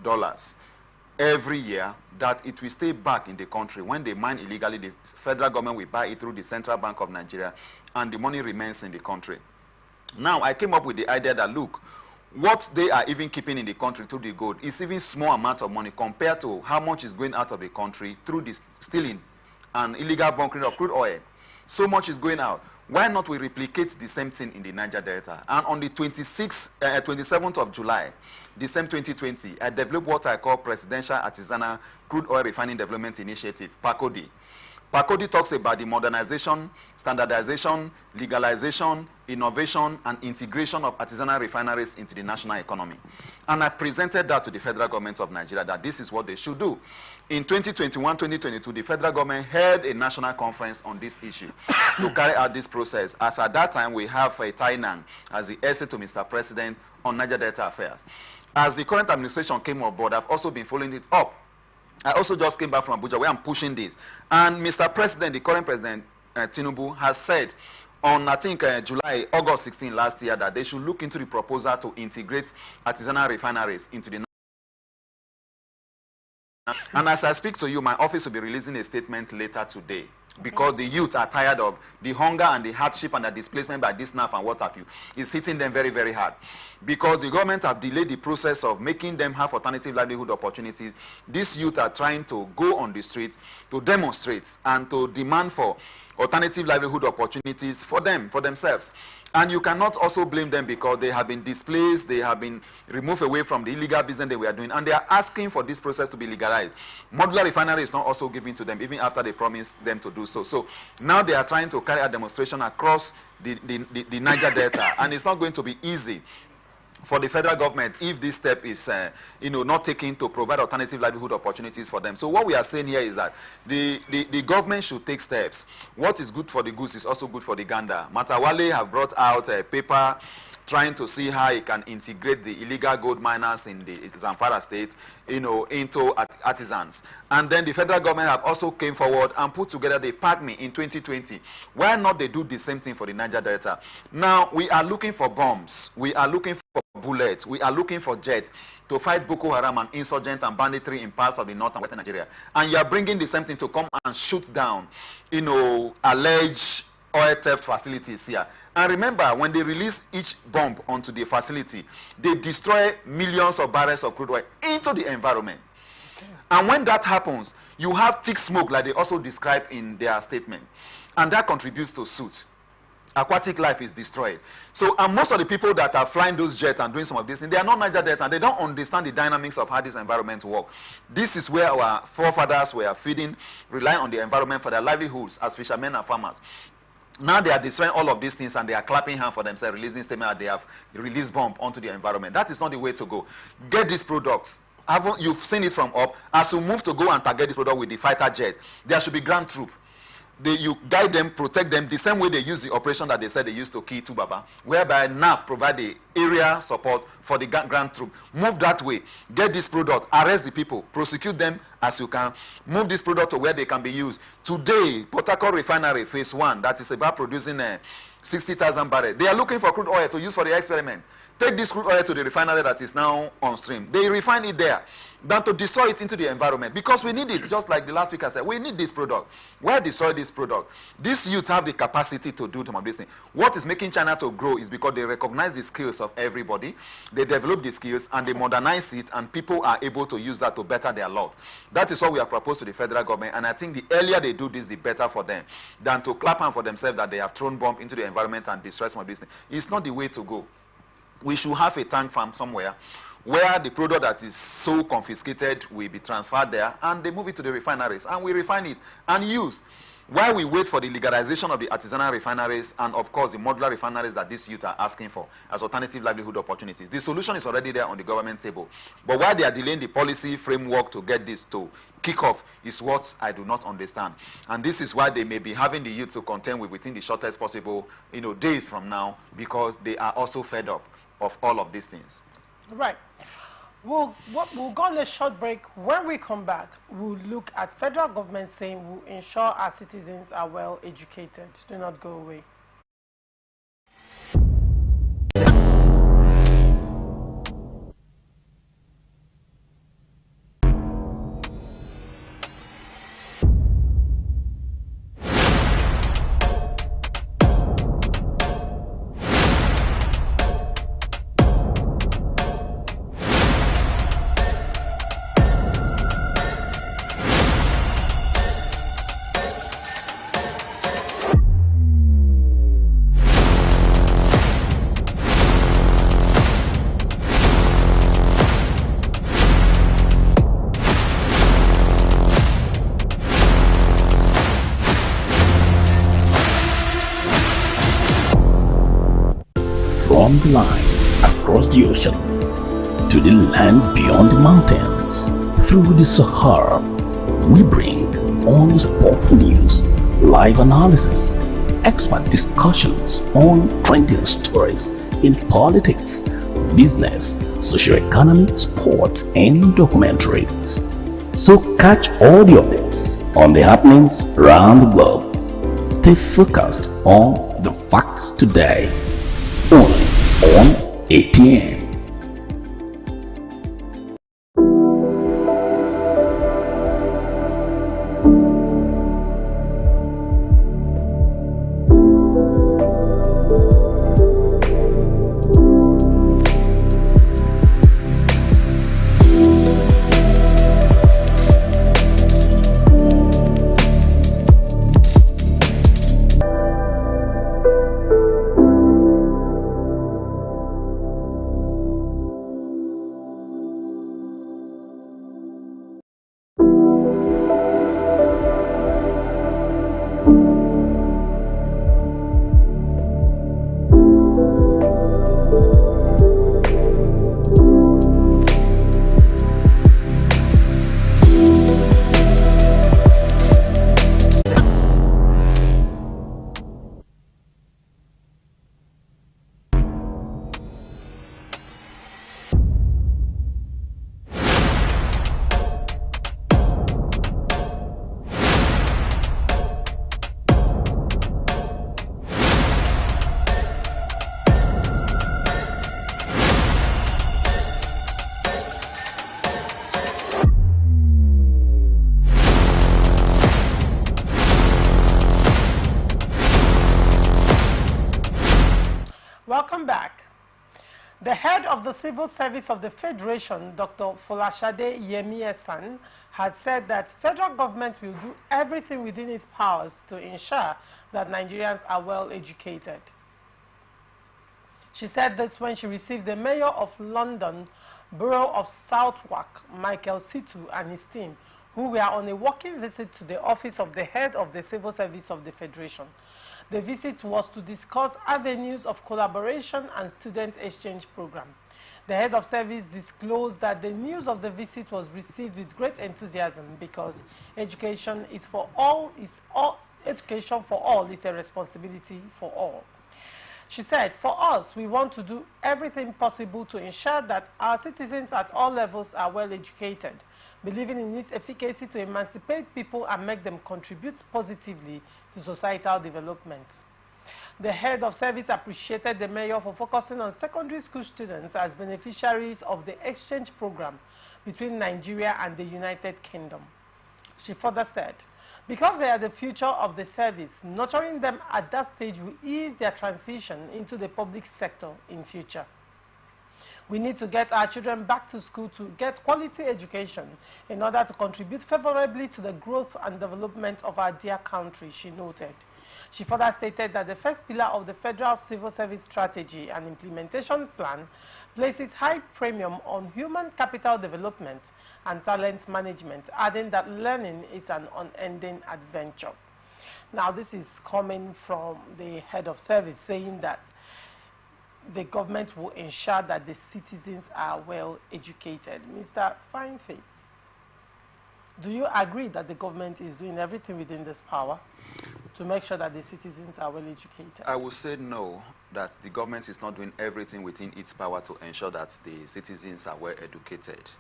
every year, that it will stay back in the country. When they mine illegally, the federal government will buy it through the Central Bank of Nigeria, and the money remains in the country. Now, I came up with the idea that, look, what they are even keeping in the country through the gold is even small amount of money compared to how much is going out of the country through the stealing and illegal bunkering of crude oil. So much is going out. Why not we replicate the same thing in the Niger Delta? And on the 27th of July, the same 2020, I developed what I call Presidential Artisanal Crude Oil Refining Development Initiative, PACODI. PACODI talks about the modernization, standardization, legalization, innovation, and integration of artisanal refineries into the national economy. And I presented that to the federal government of Nigeria, that this is what they should do. In 2021-2022, the federal government held a national conference on this issue to carry out this process, as at that time we have Tainang as the essay to Mr. President on Niger Delta affairs. As the current administration came on board, I've also been following it up. I also just came back from Abuja where I'm pushing this. And Mr. President, the current President, Tinubu, has said on, I think, August 16 last year, that they should look into the proposal to integrate artisanal refineries into the... And as I speak to you, my office will be releasing a statement later today, because the youth are tired of the hunger and the hardship and the displacement by this NAF and what have you. It's hitting them very, very hard. Because the government have delayed the process of making them have alternative livelihood opportunities. These youth are trying to go on the streets to demonstrate and to demand for alternative livelihood opportunities for them, for themselves. And you cannot also blame them, because they have been displaced, they have been removed away from the illegal business they were doing, and they are asking for this process to be legalized. Modular refinery is not also given to them, even after they promised them to do so. So now they are trying to carry a demonstration across the Niger Delta, and it's not going to be easy. for the federal government if this step is not taken to provide alternative livelihood opportunities for them. So what we are saying here is that the government should take steps. What is good for the goose is also good for the gander. Matawale have brought out a paper trying to see how he can integrate the illegal gold miners in the Zamfara state, into artisans. And then the federal government have also came forward and put together the PACMI in 2020. Why not they do the same thing for the Niger Delta? Now, we are looking for bombs. We are looking for bullets. We are looking for jets to fight Boko Haram and insurgents and banditry in parts of the north and western Nigeria. And you are bringing the same thing to come and shoot down, alleged oil theft facilities here. And remember, when they release each bomb onto the facility, they destroy millions of barrels of crude oil into the environment. Okay. And when that happens, you have thick smoke, like they also describe in their statement. And that contributes to soot. Aquatic life is destroyed. So, and most of the people that are flying those jets and doing some of this, they are not Niger Delta, and they don't understand the dynamics of how this environment works. This is where our forefathers were feeding, relying on the environment for their livelihoods as fishermen and farmers. Now they are destroying all of these things and they are clapping hands for themselves, releasing statement that they have released bomb onto the environment. That is not the way to go. Get these products. You've seen it from up. As you move to go and target this product with the fighter jet, there should be ground troop. You guide them, protect them, the same way they use the operation that they said they used to kill Tubaba, whereby NAF provide the area support for the ground troop. Move that way. Get this product. Arrest the people. Prosecute them as you can. Move this product to where they can be used. Today, Port Harcourt Refinery Phase 1, that is about producing 60,000 barrels. They are looking for crude oil to use for the experiment. Take this crude oil to the refinery that is now on stream. They refine it there, than to destroy it into the environment, because we need it. Just like the last speaker said, we need this product. Why destroy this product? These youths have the capacity to do some of this thing. What is making China to grow is because they recognize the skills of everybody, they develop the skills and they modernize it, and people are able to use that to better their lot. That is what we have proposed to the federal government, and I think the earlier they do this, the better for them, than to clap hands for themselves that they have thrown bomb into the environment and destroyed some of this thing. It's not the way to go. We should have a tank farm somewhere where the product that is so confiscated will be transferred there, and they move it to the refineries, and we refine it and use. While we wait for the legalization of the artisanal refineries and, of course, the modular refineries that these youth are asking for as alternative livelihood opportunities, the solution is already there on the government table. But why they are delaying the policy framework to get this to kick off is what I do not understand. And this is why they may be having the youth to contend with within the shortest possible days from now, because they are also fed up of all of these things. Right. We'll go on a short break. When we come back, we'll look at federal government saying we'll ensure our citizens are well educated. Do not go away. From the line across the ocean to the land beyond the mountains, through the Sahara, we bring on-spot news, live analysis, expert discussions on trending stories in politics, business, socio-economy, sports, and documentaries. So catch all the updates on the happenings around the globe. Stay focused on the fact today. Only on ATN. back. The head of the Civil Service of the Federation, Dr. Folashade Yemi-Esan, had said that federal government will do everything within its powers to ensure that Nigerians are well educated. She said this when she received the Mayor of London, Borough of Southwark, Michael Situ, and his team, who were on a working visit to the office of the head of the Civil Service of the Federation. The visit was to discuss avenues of collaboration and student exchange program. The head of service disclosed that the news of the visit was received with great enthusiasm because education for all is a responsibility for all. She said, for us, we want to do everything possible to ensure that our citizens at all levels are well educated, believing in its efficacy to emancipate people and make them contribute positively to societal development. The head of service appreciated the mayor for focusing on secondary school students as beneficiaries of the exchange program between Nigeria and the United Kingdom. She further said, because they are the future of the service, nurturing them at that stage will ease their transition into the public sector in future. We need to get our children back to school to get quality education in order to contribute favorably to the growth and development of our dear country, she noted. She further stated that the first pillar of the Federal Civil Service Strategy and Implementation Plan places high premium on human capital development and talent management, adding that learning is an unending adventure. Now, this is coming from the head of service saying that the government will ensure that the citizens are well educated. Mr. Fineface, do you agree that the government is doing everything within this power to make sure that the citizens are well educated? I would say no, that the government is not doing everything within its power to ensure that the citizens are well educated.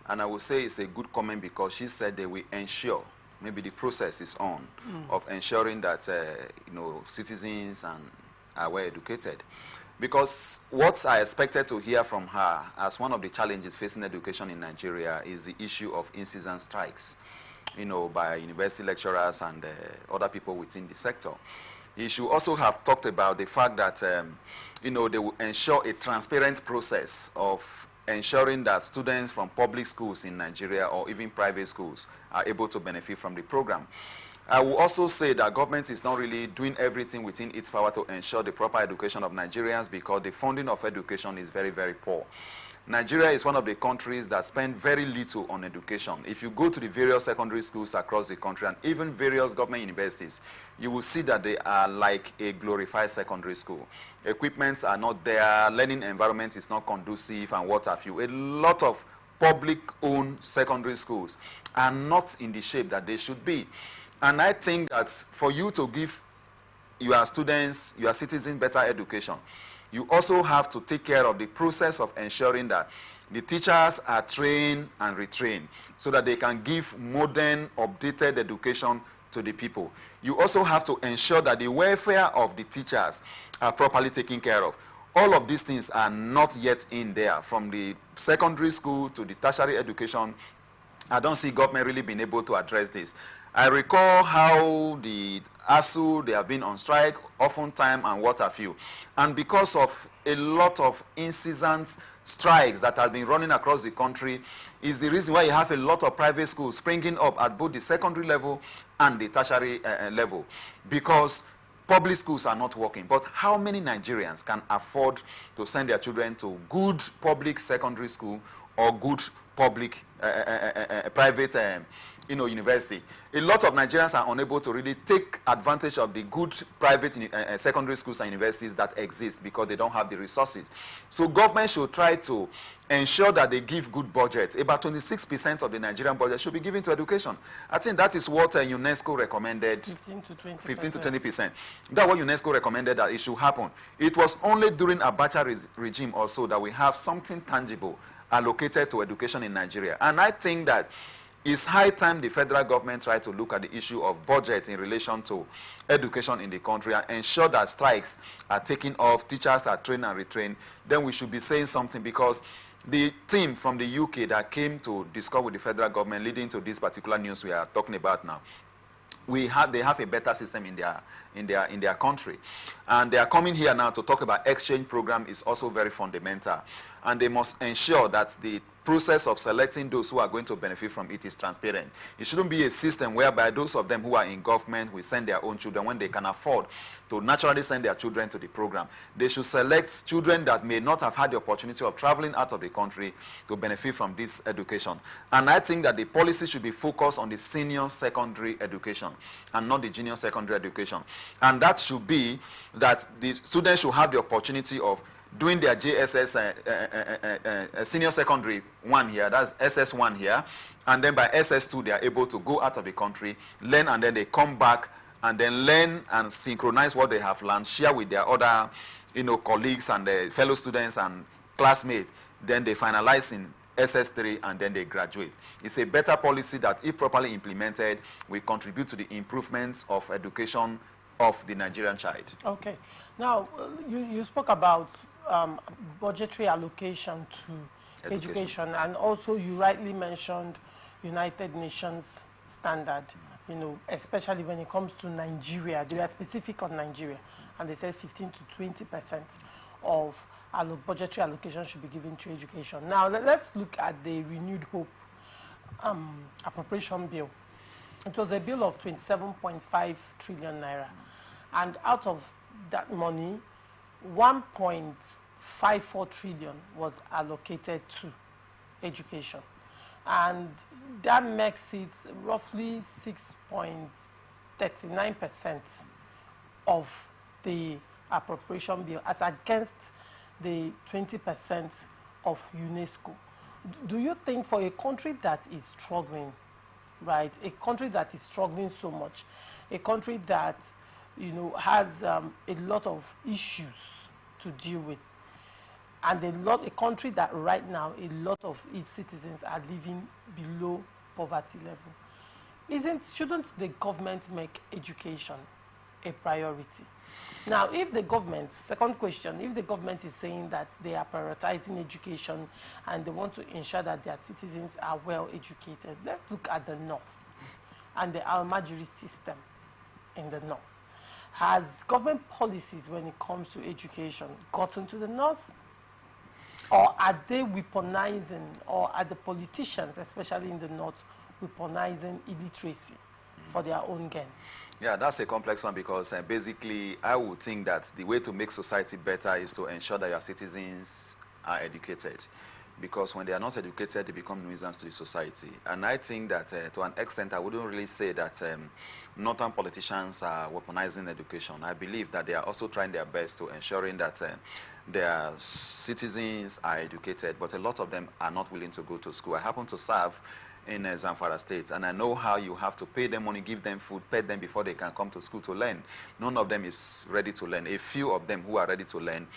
And I would say it's a good comment because she said they will ensure, maybe the process is on, of ensuring that citizens are well educated. Because what I expected to hear from her as one of the challenges facing education in Nigeria is the issue of incessant strikes, by university lecturers and other people within the sector. He should also have talked about the fact that, they will ensure a transparent process of ensuring that students from public schools in Nigeria or even private schools are able to benefit from the program. I will also say that government is not really doing everything within its power to ensure the proper education of Nigerians because the funding of education is very, very poor. Nigeria is one of the countries that spend very little on education. If you go to the various secondary schools across the country and even various government universities, you will see that they are like a glorified secondary school. Equipments are not there, learning environment is not conducive and what have you. A lot of public-owned secondary schools are not in the shape that they should be. And I think that for you to give your students, your citizens better education, you also have to take care of the process of ensuring that the teachers are trained and retrained so that they can give modern, updated education to the people. You also have to ensure that the welfare of the teachers are properly taken care of. All of these things are not yet in there. From the secondary school to the tertiary education, I don't see government really being able to address this. I recall how the ASU, they have been on strike oftentimes and what have you. And because of a lot of incessant strikes that have been running across the country is the reason why you have a lot of private schools springing up at both the secondary level and the tertiary level. Because public schools are not working. But how many Nigerians can afford to send their children to good public secondary school or good public private university? A lot of Nigerians are unable to really take advantage of the good private secondary schools and universities that exist because they don't have the resources. So government should try to ensure that they give good budget. About 26% of the Nigerian budget should be given to education. I think that is what UNESCO recommended. 15 to 20%. That's what UNESCO recommended that it should happen. It was only during Abacha regime also that we have something tangible allocated to education in Nigeria. And I think that it's high time the federal government try to look at the issue of budget in relation to education in the country and ensure that strikes are taken off, teachers are trained and retrained. Then we should be saying something, because the team from the UK that came to discuss with the federal government leading to this particular news we are talking about now, they have a better system in their country. And they are coming here now to talk about exchange program is also very fundamental. And they must ensure that the process of selecting those who are going to benefit from it is transparent. It shouldn't be a system whereby those of them who are in government will send their own children when they can afford to naturally send their children to the program. They should select children that may not have had the opportunity of traveling out of the country to benefit from this education. And I think that the policy should be focused on the senior secondary education and not the junior secondary education. And that should be that the students should have the opportunity of doing their JSS senior secondary 1 here, that's SS1 here, and then by SS2 they are able to go out of the country, learn, and then they come back and then learn and synchronize what they have learned, share with their other colleagues and their fellow students and classmates. Then they finalize in SS3 and then they graduate. It's a better policy that, if properly implemented, will contribute to the improvements of education of the Nigerian child. Okay. Now, you spoke about budgetary allocation to education, and also you rightly mentioned United Nations standard, especially when it comes to Nigeria. They were specific on Nigeria, and they said 15 to 20% of budgetary allocation should be given to education. Now, let's look at the Renewed Hope appropriation bill. It was a bill of 27.5 trillion naira, and out of that money, 1.54 trillion was allocated to education, and that makes it roughly 6.39% of the appropriation bill, as against the 20% of UNESCO. Do you think, for a country that is struggling, right, a country that is struggling so much, a country that has a lot of issues to deal with, and a country that right now a lot of its citizens are living below poverty level, shouldn't the government make education a priority? Now, if the government, second question, if the government is saying that they are prioritizing education and they want to ensure that their citizens are well educated, let's look at the North and the Almajiri system in the North. Has government policies when it comes to education gotten to the North? Or are they weaponizing, or are the politicians, especially in the North, weaponizing illiteracy for their own gain? Yeah, that's a complex one, because basically I would think that the way to make society better is to ensure that your citizens are educated. Because when they are not educated, they become nuisance to the society. And I think that to an extent, I wouldn't really say that northern politicians are weaponizing education. I believe that they are also trying their best to ensuring that their citizens are educated, but a lot of them are not willing to go to school. I happen to serve in Zamfara State, and I know how you have to pay them money, give them food, pay them before they can come to school to learn. None of them is ready to learn. A few of them who are ready to learn,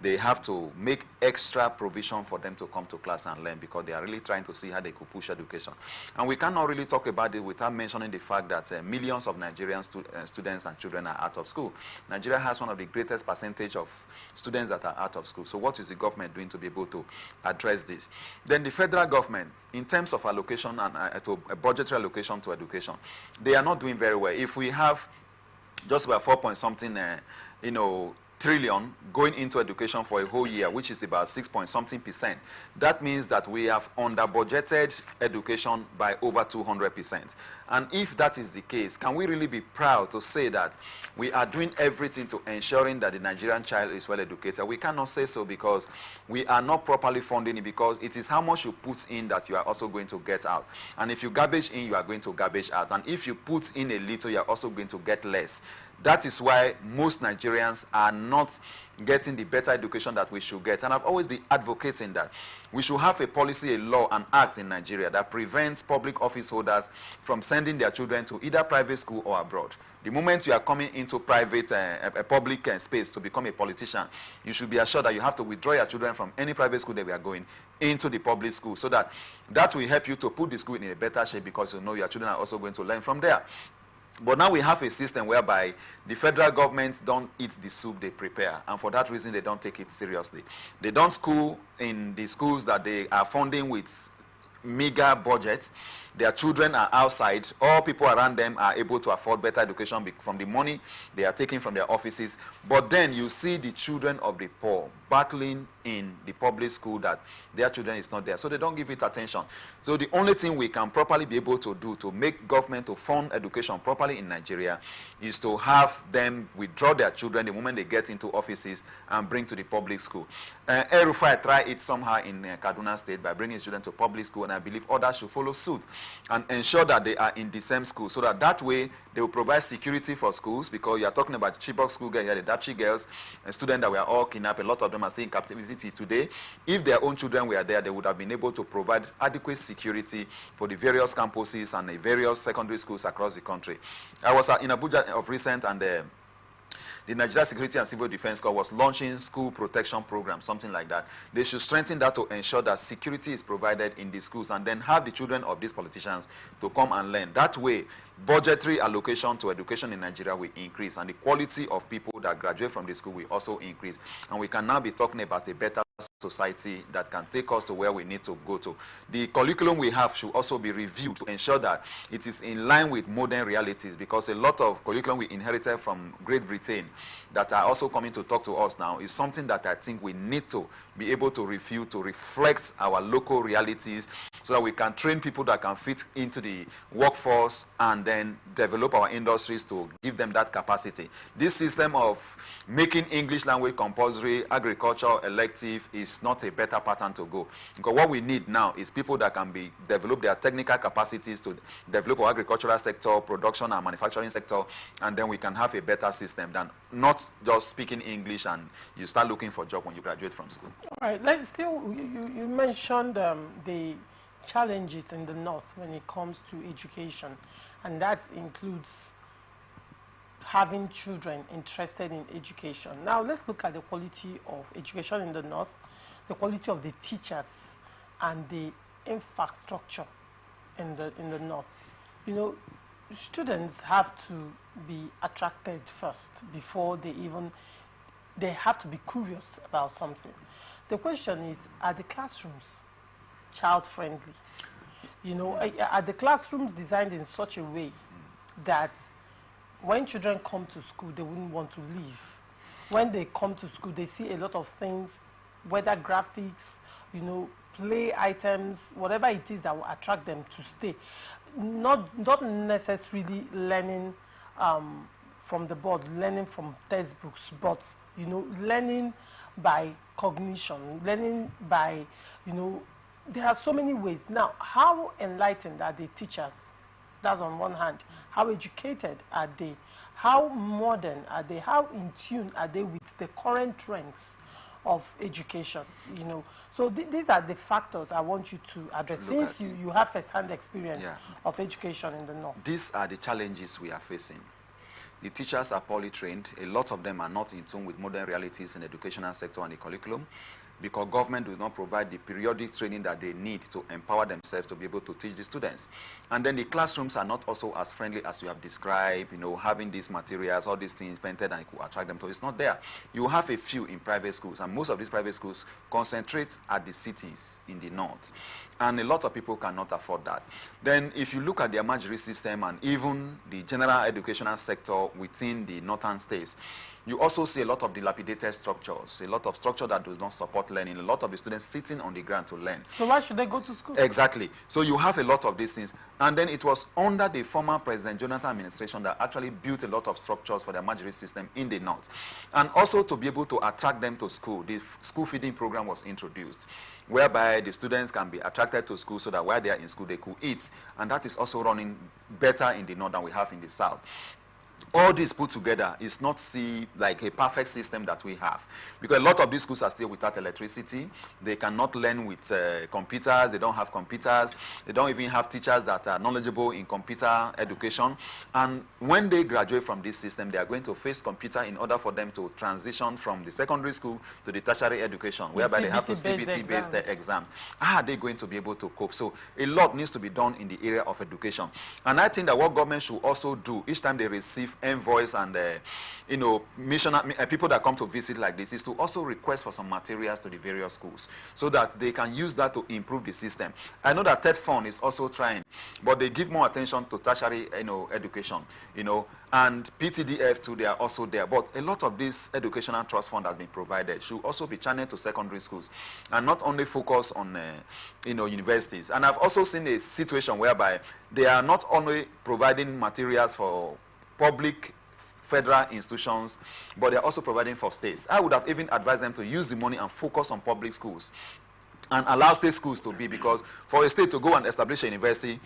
they have to make extra provision for them to come to class and learn, because they are really trying to see how they could push education. And we cannot really talk about it without mentioning the fact that millions of Nigerian students and children are out of school. Nigeria has one of the greatest percentage of students that are out of school. So what is the government doing to be able to address this? Then the federal government, in terms of allocation and to a budgetary allocation to education, they are not doing very well. If we have just about 4-point-something trillion going into education for a whole year, which is about 6-point-something%. That means that we have under-budgeted education by over 200%. And if that is the case, can we really be proud to say that we are doing everything to ensuring that the Nigerian child is well educated? We cannot say so, because we are not properly funding it, because it is how much you put in that you are also going to get out. And if you garbage in, you are going to garbage out. And if you put in a little, you are also going to get less. That is why most Nigerians are not getting the better education that we should get. And I've always been advocating that we should have a policy, a law, an act in Nigeria that prevents public office holders from sending their children to either private school or abroad. The moment you are coming into private, a public space to become a politician, you should be assured that you have to withdraw your children from any private school that we are going into the public school, so that will help you to put the school in a better shape, because you know your children are also going to learn from there. But now we have a system whereby the federal government don't eat the soup they prepare, and for that reason they don't take it seriously. They don't school in the schools that they are funding with meager budget. Their children are outside. All people around them are able to afford better education from the money they are taking from their offices. But then you see the children of the poor battling in the public school that their children is not there. So they don't give it attention. So the only thing we can properly be able to do to make government to fund education properly in Nigeria is to have them withdraw their children the moment they get into offices and bring to the public school. El-Rufai tried it somehow in Kaduna State by bringing his children to public school, and I believe others should follow suit and ensure that they are in the same school, so that way they will provide security for schools, because you are talking about Chibok school girls here, the Dapchi girls, a student that were all kidnapped. A lot of them are still in captivity today. If their own children were there, they would have been able to provide adequate security for the various campuses and the various secondary schools across the country. I was in Abuja of recent, and the Nigeria Security and Civil Defense Corps was launching school protection program, something like that. They should strengthen that to ensure that security is provided in the schools, and then have the children of these politicians to come and learn. That way, budgetary allocation to education in Nigeria will increase, and the quality of people that graduate from the school will also increase. And we can now be talking about a better society that can take us to where we need to go to. The curriculum we have should also be reviewed to ensure that it is in line with modern realities, because a lot of curriculum we inherited from Great Britain that are also coming to talk to us now is something that I think we need to be able to review to reflect our local realities, so that we can train people that can fit into the workforce and then develop our industries to give them that capacity. This system of making English language compulsory, agriculture elective, is not a better pattern to go. Because what we need now is people that can develop their technical capacities to develop our agricultural sector, production and manufacturing sector, and then we can have a better system than not just speaking English and you start looking for a job when you graduate from school. All right, you mentioned the challenges in the North when it comes to education, and that includes having children interested in education. Now let's look at the quality of education in the North, the quality of the teachers, and the infrastructure in the North. You know, students have to be attracted first before they have to be curious about something. The question is, are the classrooms child-friendly? You know, are the classrooms designed in such a way that when children come to school, they wouldn't want to leave? When they come to school, they see a lot of things, whether graphics, you know, play items, whatever it is that will attract them to stay. Not necessarily learning from the board, learning from textbooks, but, you know, learning by cognition, learning by, you know, there are so many ways. Now, how enlightened are the teachers? That's on one hand. How educated are they? How modern are they? How in tune are they with the current trends of education? You know, so these are the factors I want you to address, since you have first-hand experience of education in the North. These are the challenges we are facing. The teachers are poorly trained. A lot of them are not in tune with modern realities in the educational sector and the curriculum, because government does not provide the periodic training that they need to empower themselves to be able to teach the students. And then the classrooms are not also as friendly as you have described, you know, having these materials, all these things painted, and it could attract them to. It's not there. You have a few in private schools, and most of these private schools concentrate at the cities in the north. And a lot of people cannot afford that. Then if you look at the Amajiri system and even the general educational sector within the northern states, you also see a lot of dilapidated structures, a lot of structure that does not support learning, a lot of the students sitting on the ground to learn. So why should they go to school? Exactly. So you have a lot of these things. And then it was under the former President Jonathan administration that actually built a lot of structures for the Amajiri system in the north. And also to be able to attract them to school, the school feeding program was introduced, whereby the students can be attracted to school so that while they are in school, they could eat. And that is also running better in the north than we have in the south. All this put together is not like a perfect system that we have, because a lot of these schools are still without electricity. They cannot learn with computers. They don't have computers. They don't even have teachers that are knowledgeable in computer education. And when they graduate from this system, they are going to face computer in order for them to transition from the secondary school to the tertiary education, whereby they have to CBT-based exams. How are they going to be able to cope? So a lot needs to be done in the area of education. And I think that what government should also do each time they receive chief envoys and people that come to visit like this is to also request for some materials to the various schools so that they can use that to improve the system. I know that TED Fund is also trying, but they give more attention to tertiary education, and PTDF too, they are also there. But a lot of this educational trust fund has been provided should also be channeled to secondary schools and not only focus on universities. And I've also seen a situation whereby they are not only providing materials for public federal institutions, but they're also providing for states. I would have even advised them to use the money and focus on public schools and allow state schools to be, because for a state to go and establish a university,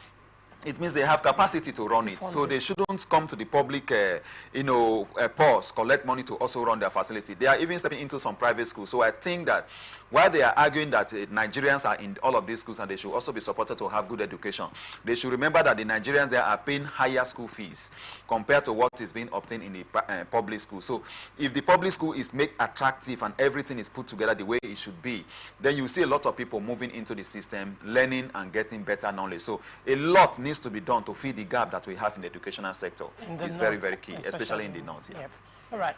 it means they have capacity to run it. So they shouldn't come to the public, purse, collect money to also run their facility. They are even stepping into some private schools. So I think that while they are arguing that Nigerians are in all of these schools and they should also be supported to have good education, they should remember that the Nigerians there are paying higher school fees compared to what is being obtained in the public school. So if the public school is made attractive and everything is put together the way it should be, then you see a lot of people moving into the system, learning and getting better knowledge. So a lot needs to be done to fill the gap that we have in the educational sector. It's very, very key, especially in the north. Yeah. Yep. All right.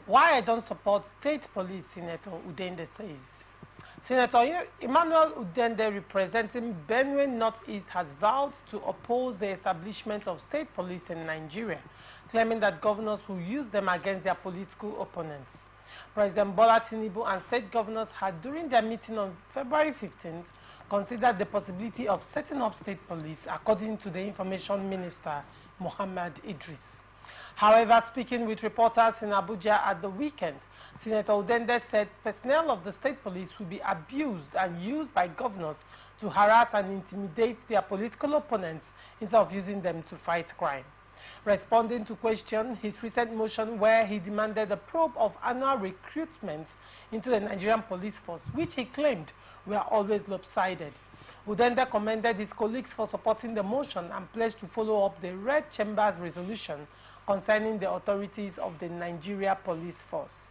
Why I don't support state police, Senator Udende says. Senator Emmanuel Udende, representing Benue Northeast, has vowed to oppose the establishment of state police in Nigeria, claiming that governors will use them against their political opponents. President Bola Tinubu and state governors had, during their meeting on February 15th, considered the possibility of setting up state police, according to the Information Minister, Muhammad Idris. However, speaking with reporters in Abuja at the weekend, Senator Udende said personnel of the state police will be abused and used by governors to harass and intimidate their political opponents instead of using them to fight crime. Responding to question his recent motion where he demanded a probe of annual recruitments into the Nigerian police force, which he claimed were always lopsided, Udende commended his colleagues for supporting the motion and pledged to follow up the Red Chamber's resolution concerning the authorities of the Nigeria police force.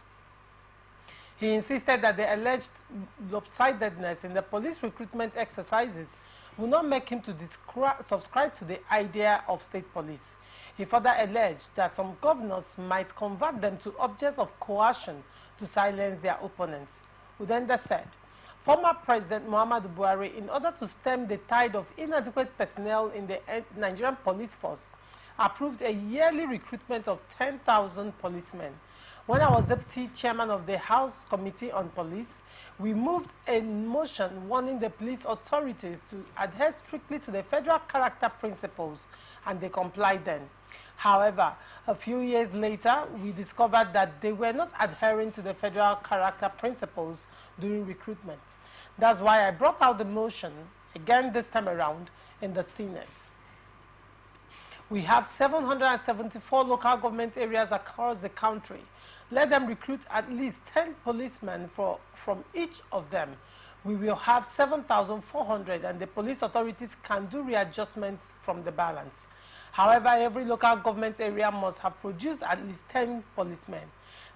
He insisted that the alleged lopsidedness in the police recruitment exercises will not make him to subscribe to the idea of state police. He further alleged that some governors might convert them to objects of coercion to silence their opponents. Udende said, former President Muhammadu Buhari, in order to stem the tide of inadequate personnel in the Nigerian police force, approved a yearly recruitment of 10,000 policemen. When I was deputy chairman of the House Committee on Police, we moved a motion warning the police authorities to adhere strictly to the federal character principles, and they complied then. However, a few years later, we discovered that they were not adhering to the federal character principles during recruitment. That's why I brought out the motion, again this time around, in the Senate. We have 774 local government areas across the country. Let them recruit at least 10 policemen from each of them. We will have 7,400, and the police authorities can do readjustments from the balance. However, every local government area must have produced at least 10 policemen.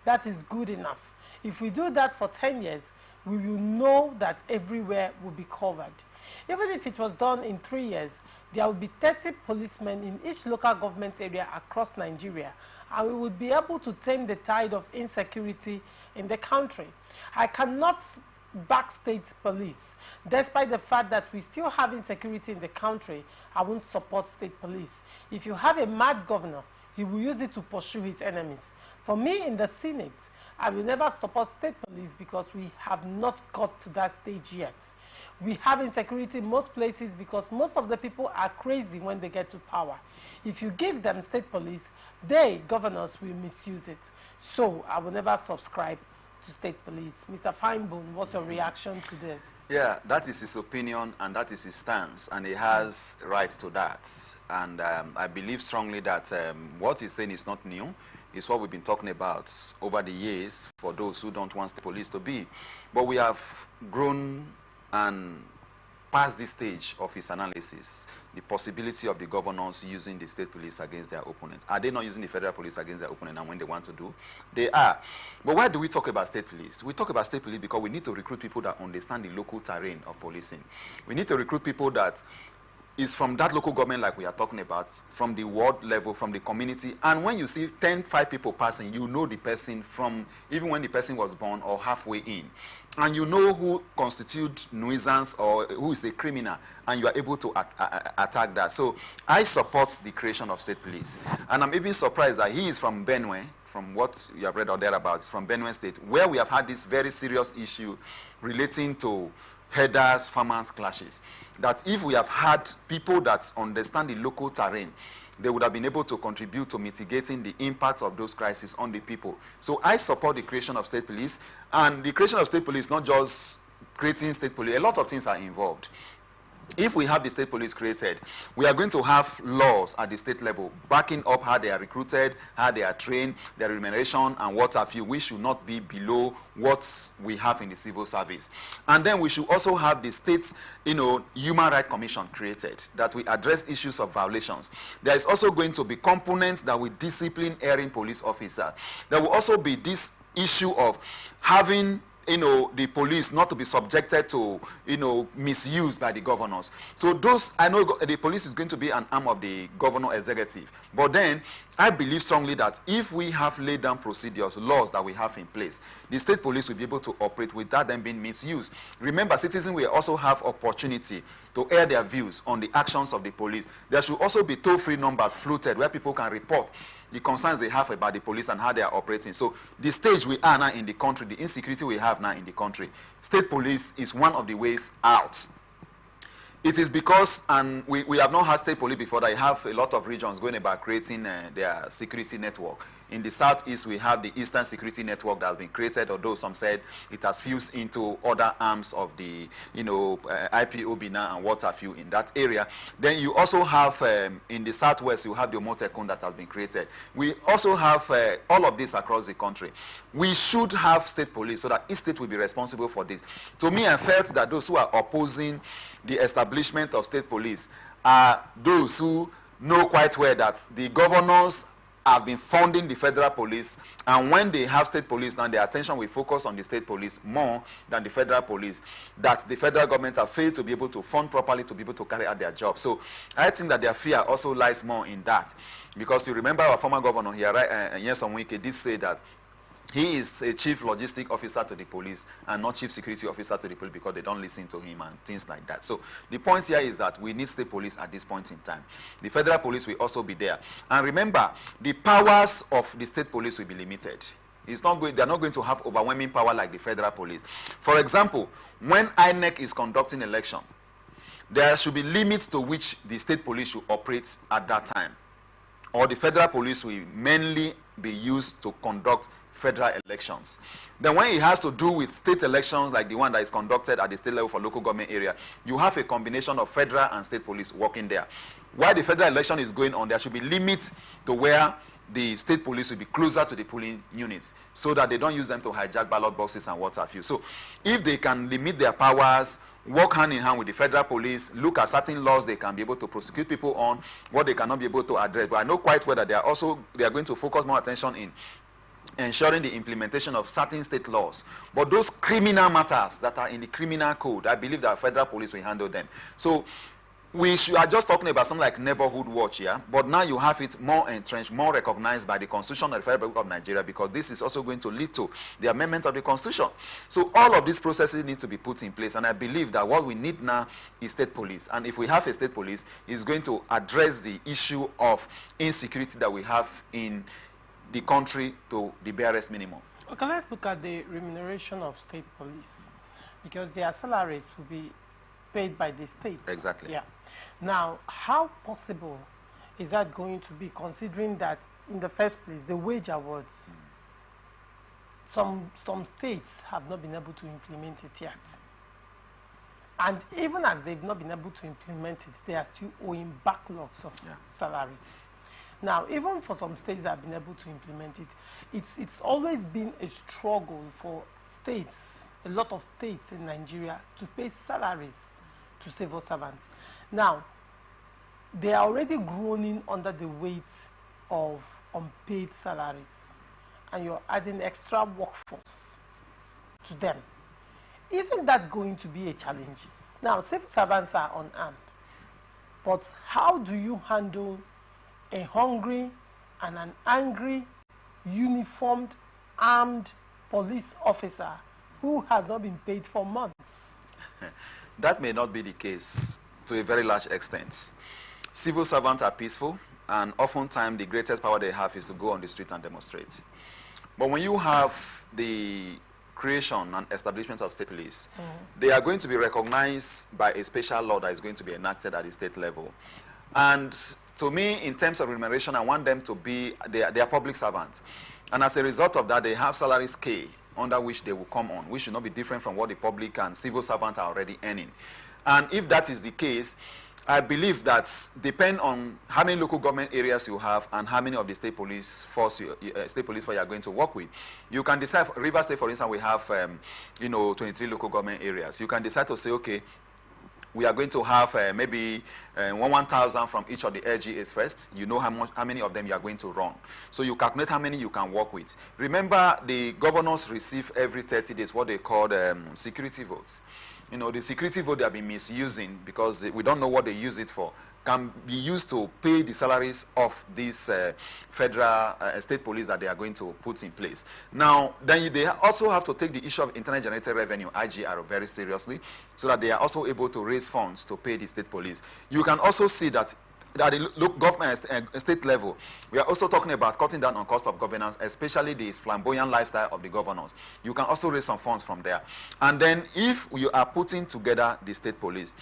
That is good enough. If we do that for 10 years, we will know that everywhere will be covered. Even if it was done in 3 years, there will be 30 policemen in each local government area across Nigeria, and we would be able to tame the tide of insecurity in the country. I cannot back state police. Despite the fact that we still have insecurity in the country, I won't support state police. If you have a mad governor, he will use it to pursue his enemies. For me, in the Senate, I will never support state police because we have not got to that stage yet. We have insecurity in most places because most of the people are crazy when they get to power. If you give them state police, they, governors, will misuse it. So I will never subscribe to state police. Mr. Finebone, what's your reaction to this? Yeah, that is his opinion and that is his stance, and he has right to that. And I believe strongly that what he's saying is not new. It's what we've been talking about over the years for those who don't want the police to be. But we have grown and past this stage of his analysis, the possibility of the governors using the state police against their opponents. Are they not using the federal police against their opponent, and when they want to do? They are. But why do we talk about state police? We talk about state police because we need to recruit people that understand the local terrain of policing. We need to recruit people that is from that local government like we are talking about, from the ward level, from the community. And when you see 5 people passing, you know the person from even when the person was born or halfway in. And you know who constitutes nuisance or who is a criminal, and you are able to attack that. So I support the creation of state police. And I'm even surprised that he is from Benue, from what you have read or thereabouts, from Benue State, where we have had this very serious issue relating to herders, farmers clashes. That if we have had people that understand the local terrain, they would have been able to contribute to mitigating the impact of those crises on the people. So I support the creation of state police. And the creation of state police, not just creating state police, a lot of things are involved. If we have the state police created, we are going to have laws at the state level backing up how they are recruited, how they are trained, their remuneration, and what have you. We should not be below what we have in the civil service. And then we should also have the state's, Human Rights Commission created that will address issues of violations. There is also going to be components that will discipline erring police officers. There will also be this issue of having the police not to be subjected to, misuse by the governors. So those, I know the police is going to be an arm of the governor executive. But then, I believe strongly that if we have laid down procedures, laws that we have in place, the state police will be able to operate without them being misused. Remember, citizens will also have opportunity to air their views on the actions of the police. There should also be toll-free numbers floated where people can report the concerns they have about the police and how they are operating. So the stage we are now in the country, the insecurity we have now in the country, state police is one of the ways out. It is because, and we have not had state police before, that I have a lot of regions going about creating their security network. In the southeast, we have the Eastern Security Network that has been created, although some said it has fused into other arms of the, IPOB now and what have you in that area. Then you also have, in the southwest, you have the Omotekun that has been created. We also have all of this across the country. We should have state police so that each state will be responsible for this. To me, I felt that those who are opposing the establishment of state police are those who know quite well that the governors have been funding the federal police, and when they have state police now, their attention will focus on the state police more than the federal police, that the federal government have failed to be able to fund properly to be able to carry out their job. So I think that their fear also lies more in that, because you remember our former governor here, right, Nyesom Wike, did say that he is a chief logistic officer to the police and not chief security officer to the police because they don't listen to him and things like that. So the point here is that we need state police at this point in time. The federal police will also be there. And remember, the powers of the state police will be limited. They're not going to have overwhelming power like the federal police. For example, when INEC is conducting election, there should be limits to which the state police should operate at that time. Or the federal police will mainly be used to conduct federal elections. Then when it has to do with state elections like the one that is conducted at the state level for local government area, you have a combination of federal and state police working there. While the federal election is going on, there should be limits to where the state police will be closer to the polling units so that they don't use them to hijack ballot boxes and what have you. So if they can limit their powers, work hand in hand with the federal police, look at certain laws they can be able to prosecute people on, what they cannot be able to address. But I know quite well that they are going to focus more attention in ensuring the implementation of certain state laws. But those criminal matters that are in the criminal code, I believe that federal police will handle them. So we are just talking about something like neighborhood watch here, but now you have it more entrenched, more recognized by the Constitution of the Federal Republic of Nigeria, because this is also going to lead to the amendment of the Constitution. So all of these processes need to be put in place, and I believe that what we need now is state police. And if we have a state police, it's going to address the issue of insecurity that we have in the country to the barest minimum. Okay, let's look at the remuneration of state police, because their salaries will be paid by the state. Exactly. Yeah. Now, how possible is that going to be, considering that in the first place, the wage awards, some states have not been able to implement it yet. And even as they've not been able to implement it, they are still owing backlogs of salaries. Now, even for some states that have been able to implement it, it's always been a struggle for states, a lot of states in Nigeria, to pay salaries to civil servants. Now, they are already groaning under the weight of unpaid salaries, and you're adding extra workforce to them. Isn't that going to be a challenge? Now, civil servants are unarmed. But how do you handle a hungry and an angry, uniformed, armed police officer who has not been paid for months? That may not be the case to a very large extent. Civil servants are peaceful, and oftentimes the greatest power they have is to go on the street and demonstrate. But when you have the creation and establishment of state police, they are going to be recognized by a special law that is going to be enacted at the state level. And to me, in terms of remuneration, I want them to be, they are public servants. And as a result of that, they have salary scale under which they will come on, which should not be different from what the public and civil servants are already earning. And if that is the case, I believe that depend on how many local government areas you have and how many of the state police force you are going to work with. You can decide, Rivers State, for instance, we have 23 local government areas. You can decide to say, okay, we are going to have maybe 1,000 from each of the LGAs first. You know how many of them you are going to run. So you calculate how many you can work with. Remember, the governors receive every 30 days what they call security votes. You know, the security vote they have been misusing because we don't know what they use it for, can be used to pay the salaries of these federal state police that they are going to put in place. Now, then they also have to take the issue of internet generated revenue, IGR, very seriously, so that they are also able to raise funds to pay the state police. You can also see that at the government state level, we are also talking about cutting down on cost of governance, especially the flamboyant lifestyle of the governors. You can also raise some funds from there. And then if you are putting together the state police,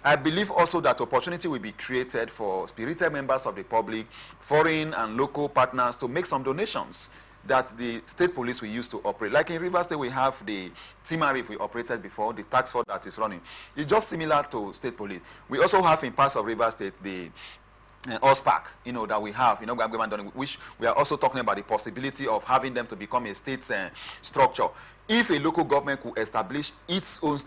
I believe also that opportunity will be created for spirited members of the public, foreign and local partners to make some donations that the state police will use to operate. Like in Rivers State, we have the Timarif we operated before, the task force that is running. It's just similar to state police. We also have in parts of Rivers State the OSPAC, that we have, which we are also talking about the possibility of having them to become a state structure. If a local government could establish its own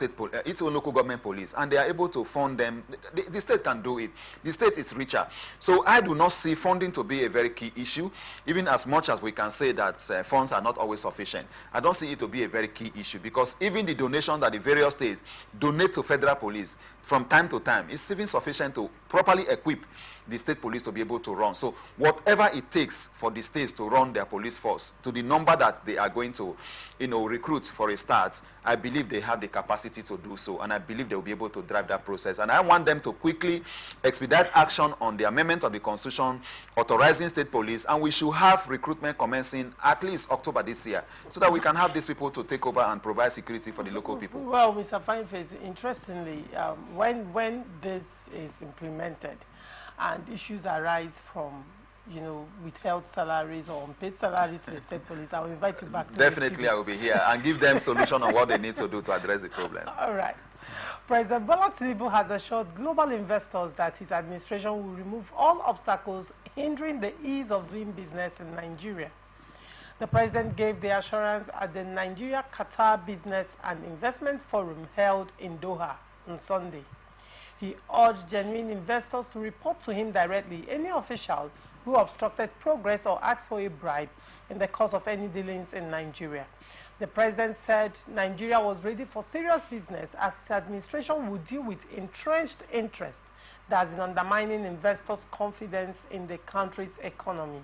local government police, and they are able to fund them, the state can do it. The state is richer. So I do not see funding to be a very key issue, even as much as we can say that funds are not always sufficient. I don't see it to be a very key issue, because even the donation that the various states donate to federal police from time to time is even sufficient to properly equip the state police to be able to run. So whatever it takes for the states to run their police force to the number that they are going to recruit for a start, I believe they have the capacity to do so, and I believe they will be able to drive that process. And I want them to quickly expedite action on the amendment of the Constitution authorizing state police, and we should have recruitment commencing at least October this year, so that we can have these people to take over and provide security for the local people. Well, Mr. Fineface, interestingly, when this is implemented and issues arise from withheld salaries or unpaid salaries to the state police, I will invite you back to Definitely, I will be here and give them solution on what they need to do to address the problem. All right. President Bola Tinubu has assured global investors that his administration will remove all obstacles hindering the ease of doing business in Nigeria. The president gave the assurance at the Nigeria-Qatar Business and Investment Forum held in Doha on Sunday. He urged genuine investors to report to him directly any official who obstructed progress or asked for a bribe in the course of any dealings in Nigeria. The president said Nigeria was ready for serious business as his administration would deal with entrenched interest that has been undermining investors' confidence in the country's economy.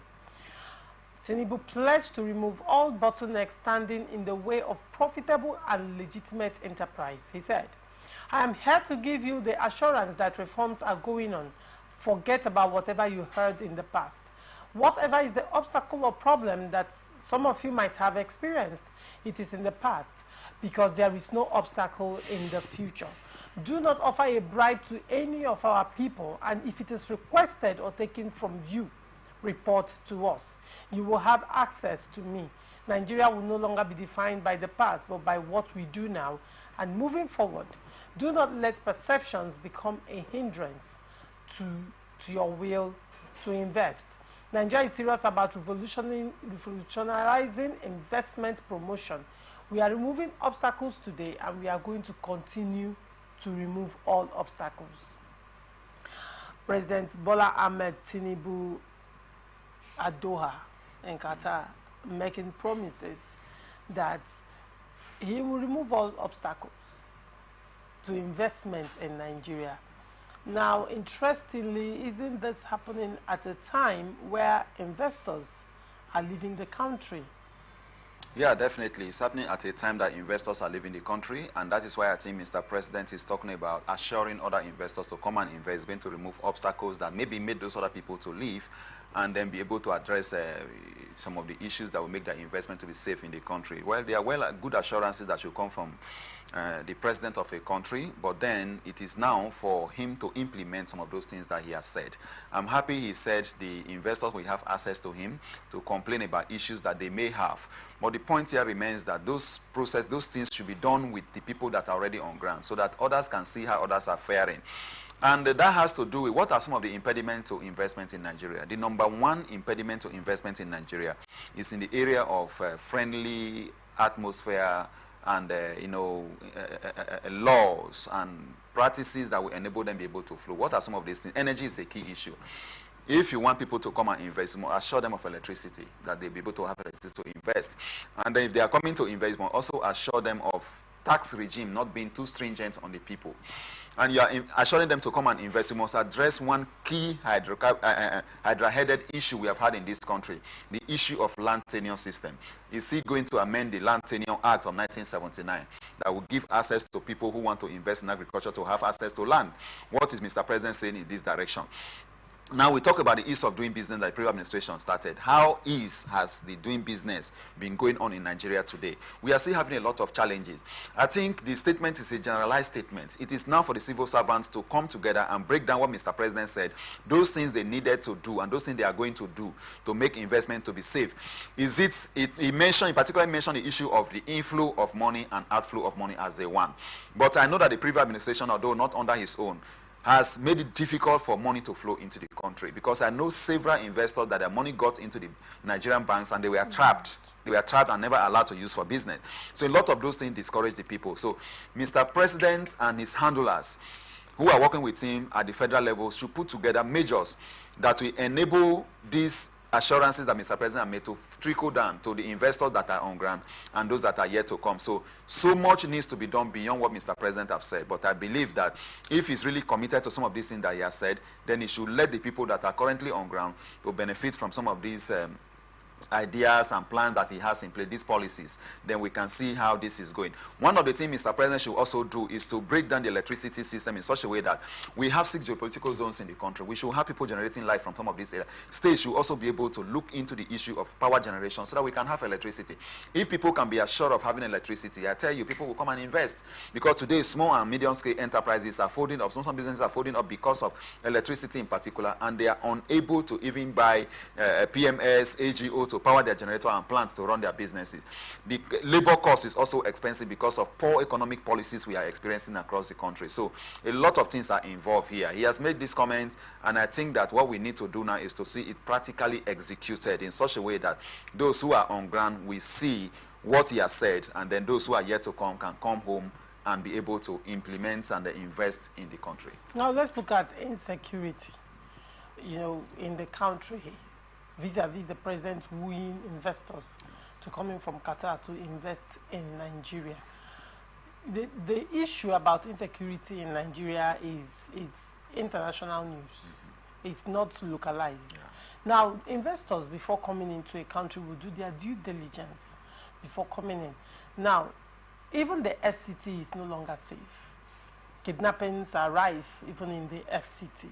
Tinubu pledged to remove all bottlenecks standing in the way of profitable and legitimate enterprise. He said, "I am here to give you the assurance that reforms are going on. Forget about whatever you heard in the past. Whatever is the obstacle or problem that some of you might have experienced, it is in the past, because there is no obstacle in the future. Do not offer a bribe to any of our people, and if it is requested or taken from you, report to us. You will have access to me. Nigeria will no longer be defined by the past, but by what we do now, and moving forward, do not let perceptions become a hindrance to your will to invest. Nigeria is serious about revolutionizing investment promotion. We are removing obstacles today, and we are going to continue to remove all obstacles." President Bola Ahmed Tinubu at Doha in Qatar, making promises that he will remove all obstacles to investment in Nigeria. Now, interestingly, isn't this happening at a time where investors are leaving the country? Yeah, definitely. It's happening at a time that investors are leaving the country, and that is why I think Mr. President is talking about assuring other investors to come and invest, going to remove obstacles that maybe made those other people to leave, and then be able to address some of the issues that will make that investment to be safe in the country. Well, there are good assurances that should come from the president of a country, but then it is now for him to implement some of those things that he has said. I'm happy he said the investors will have access to him to complain about issues that they may have. But the point here remains that those things should be done with the people that are already on ground so that others can see how others are faring. And that has to do with what are some of the impediments to investment in Nigeria. The number one impediment to investment in Nigeria is in the area of friendly atmosphere and laws and practices that will enable them to be able to flow. What are some of these things? Energy is a key issue. If you want people to come and invest, you assure them of electricity, that they'll be able to have electricity to invest. And then if they are coming to invest, you also assure them of tax regime not being too stringent on the people. And you are assuring them to come and invest. You must address one key hydra-headed issue we have had in this country, the issue of land tenure system. Is he going to amend the Land Tenure Act of 1979 that will give access to people who want to invest in agriculture to have access to land? What is Mr. President saying in this direction? Now we talk about the ease of doing business that the previous administration started. How has the doing business been going on in Nigeria today? We are still having a lot of challenges. I think the statement is a generalized statement. It is now for the civil servants to come together and break down what Mr. President said, those things they needed to do and those things they are going to do to make investment to be safe. He particularly mentioned the issue of the inflow of money and outflow of money as a one. But I know that the previous administration, although not under his own, has made it difficult for money to flow into the country, because I know several investors that their money got into the Nigerian banks and they were trapped. They were trapped and never allowed to use for business. So a lot of those things discourage the people. So Mr. President and his handlers who are working with him at the federal level should put together measures that will enable these assurances that Mr. President made to trickle down to the investors that are on ground and those that are yet to come. So much needs to be done beyond what Mr. President has said. But I believe that if he's really committed to some of these things that he has said, then he should let the people that are currently on ground to benefit from some of these ideas and plans that he has in place, these policies. Then we can see how this is going. One of the things Mr. President should also do is to break down the electricity system in such a way that we have 6 geopolitical zones in the country. We should have people generating light from some of these areas. States should also be able to look into the issue of power generation so that we can have electricity. If people can be assured of having electricity, I tell you, people will come and invest. Because today, small and medium-scale enterprises are folding up. Some businesses are folding up because of electricity in particular, and they are unable to even buy PMS, AGO to power their generator and plants to run their businesses. The labor cost is also expensive because of poor economic policies we are experiencing across the country. So a lot of things are involved here. He has made these comments, and I think that what we need to do now is to see it practically executed in such a way that those who are on ground will see what he has said, and then those who are yet to come can come home and be able to implement and invest in the country. Now let's look at insecurity, in the country, vis-a-vis the president wooing investors to come in from Qatar to invest in Nigeria. The issue about insecurity in Nigeria is it's international news. It's not localized. Yeah. Now, investors, before coming into a country, will do their due diligence before coming in. Now, even the FCT is no longer safe. Kidnappings are rife even in the FCT.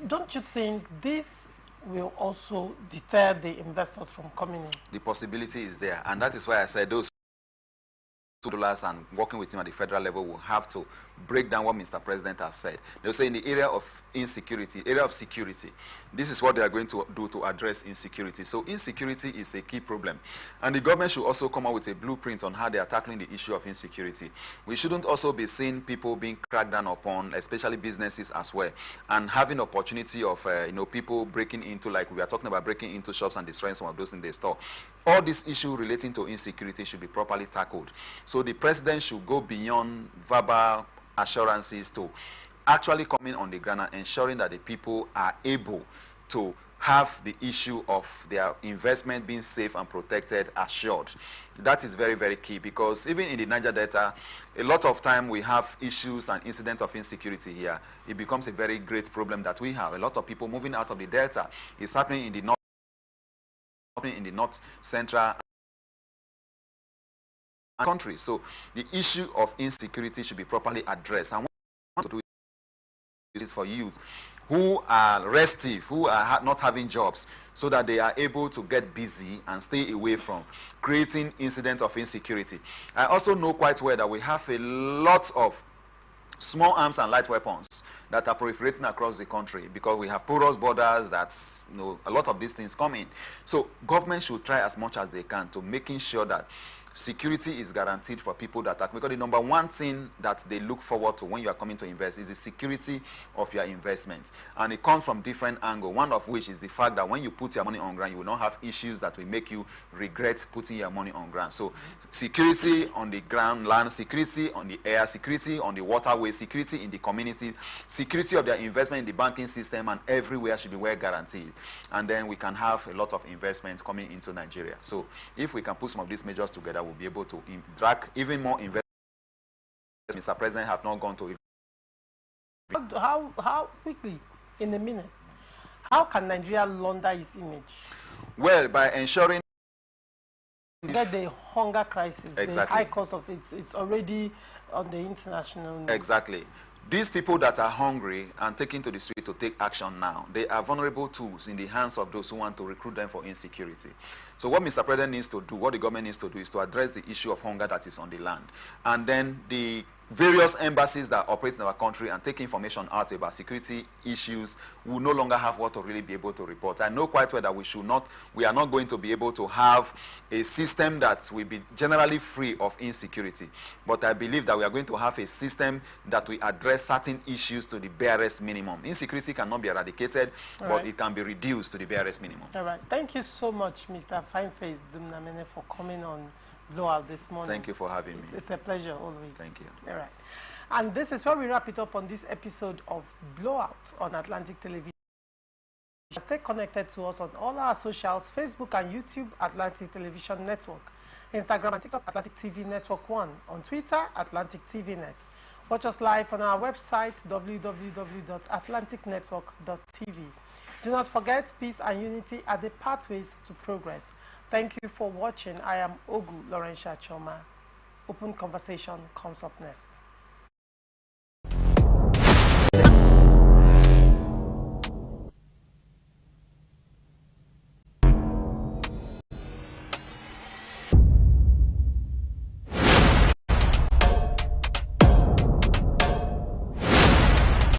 Don't you think this will also deter the investors from coming in? The possibility is there, and that is why I said those $2 and working with him at the federal level will have to break down what Mr. President has said. They'll say in the area of insecurity, area of security, this is what they are going to do to address insecurity. So insecurity is a key problem. And the government should also come out with a blueprint on how they are tackling the issue of insecurity. We shouldn't also be seeing people being cracked down upon, especially businesses as well, and having opportunity of people breaking into, like we are talking about, breaking into shops and destroying some of those in the store. All these issues relating to insecurity should be properly tackled. So the president should go beyond verbal assurances to actually coming on the ground and ensuring that the people are able to have the issue of their investment being safe and protected assured. That is very, very key, because even in the Niger Delta, a lot of time we have issues and incidents of insecurity here. It becomes a very great problem that we have. A lot of people moving out of the Delta. It's happening in the north central country. So the issue of insecurity should be properly addressed. And what we want to do is for youth who are restive, who are not having jobs, so that they are able to get busy and stay away from creating incidents of insecurity. I also know quite well that we have a lot of small arms and light weapons that are proliferating across the country, because we have porous borders that, a lot of these things come in. So government should try as much as they can to making sure that security is guaranteed for people that are, because the number one thing that they look forward to when you are coming to invest is the security of your investment. And it comes from different angles, one of which is the fact that when you put your money on ground, you will not have issues that will make you regret putting your money on ground. So security on the ground, land, security on the air, security on the waterway, security in the community, security of their investment in the banking system and everywhere should be well guaranteed. And then we can have a lot of investment coming into Nigeria. So if we can put some of these measures together, we'll be able to drag even more investment. Mr. President have not gone to. How quickly, in a minute, how can Nigeria launder its image? Well, by ensuring get the hunger crisis, exactly. The high cost of it, it's already on the international news. Exactly. These people that are hungry and taking to the street to take action now, they are vulnerable tools in the hands of those who want to recruit them for insecurity. So what Mr. President needs to do, what the government needs to do, is to address the issue of hunger that is on the land. And then the various embassies that operate in our country and take information out about security issues will no longer have what to really be able to report. I know quite well that we are not going to be able to have a system that will be generally free of insecurity. But I believe that we are going to have a system that will address certain issues to the barest minimum. Insecurity cannot be eradicated, but it can be reduced to the barest minimum. All right. Thank you so much, Mr. Fineface Dumnamene, for coming on Blowout this morning. Thank you for having me. It's a pleasure always. Thank you. All right. And this is where we wrap it up on this episode of Blowout on Atlantic Television. Stay connected to us on all our socials, Facebook and YouTube, Atlantic Television Network, Instagram and TikTok, Atlantic TV Network 1, on Twitter, Atlantic TV Net. Watch us live on our website, www.atlanticnetwork.tv. Do not forget, peace and unity are the pathways to progress. Thank you for watching. I am Ogu Laurentia Choma. Open Conversation comes up next.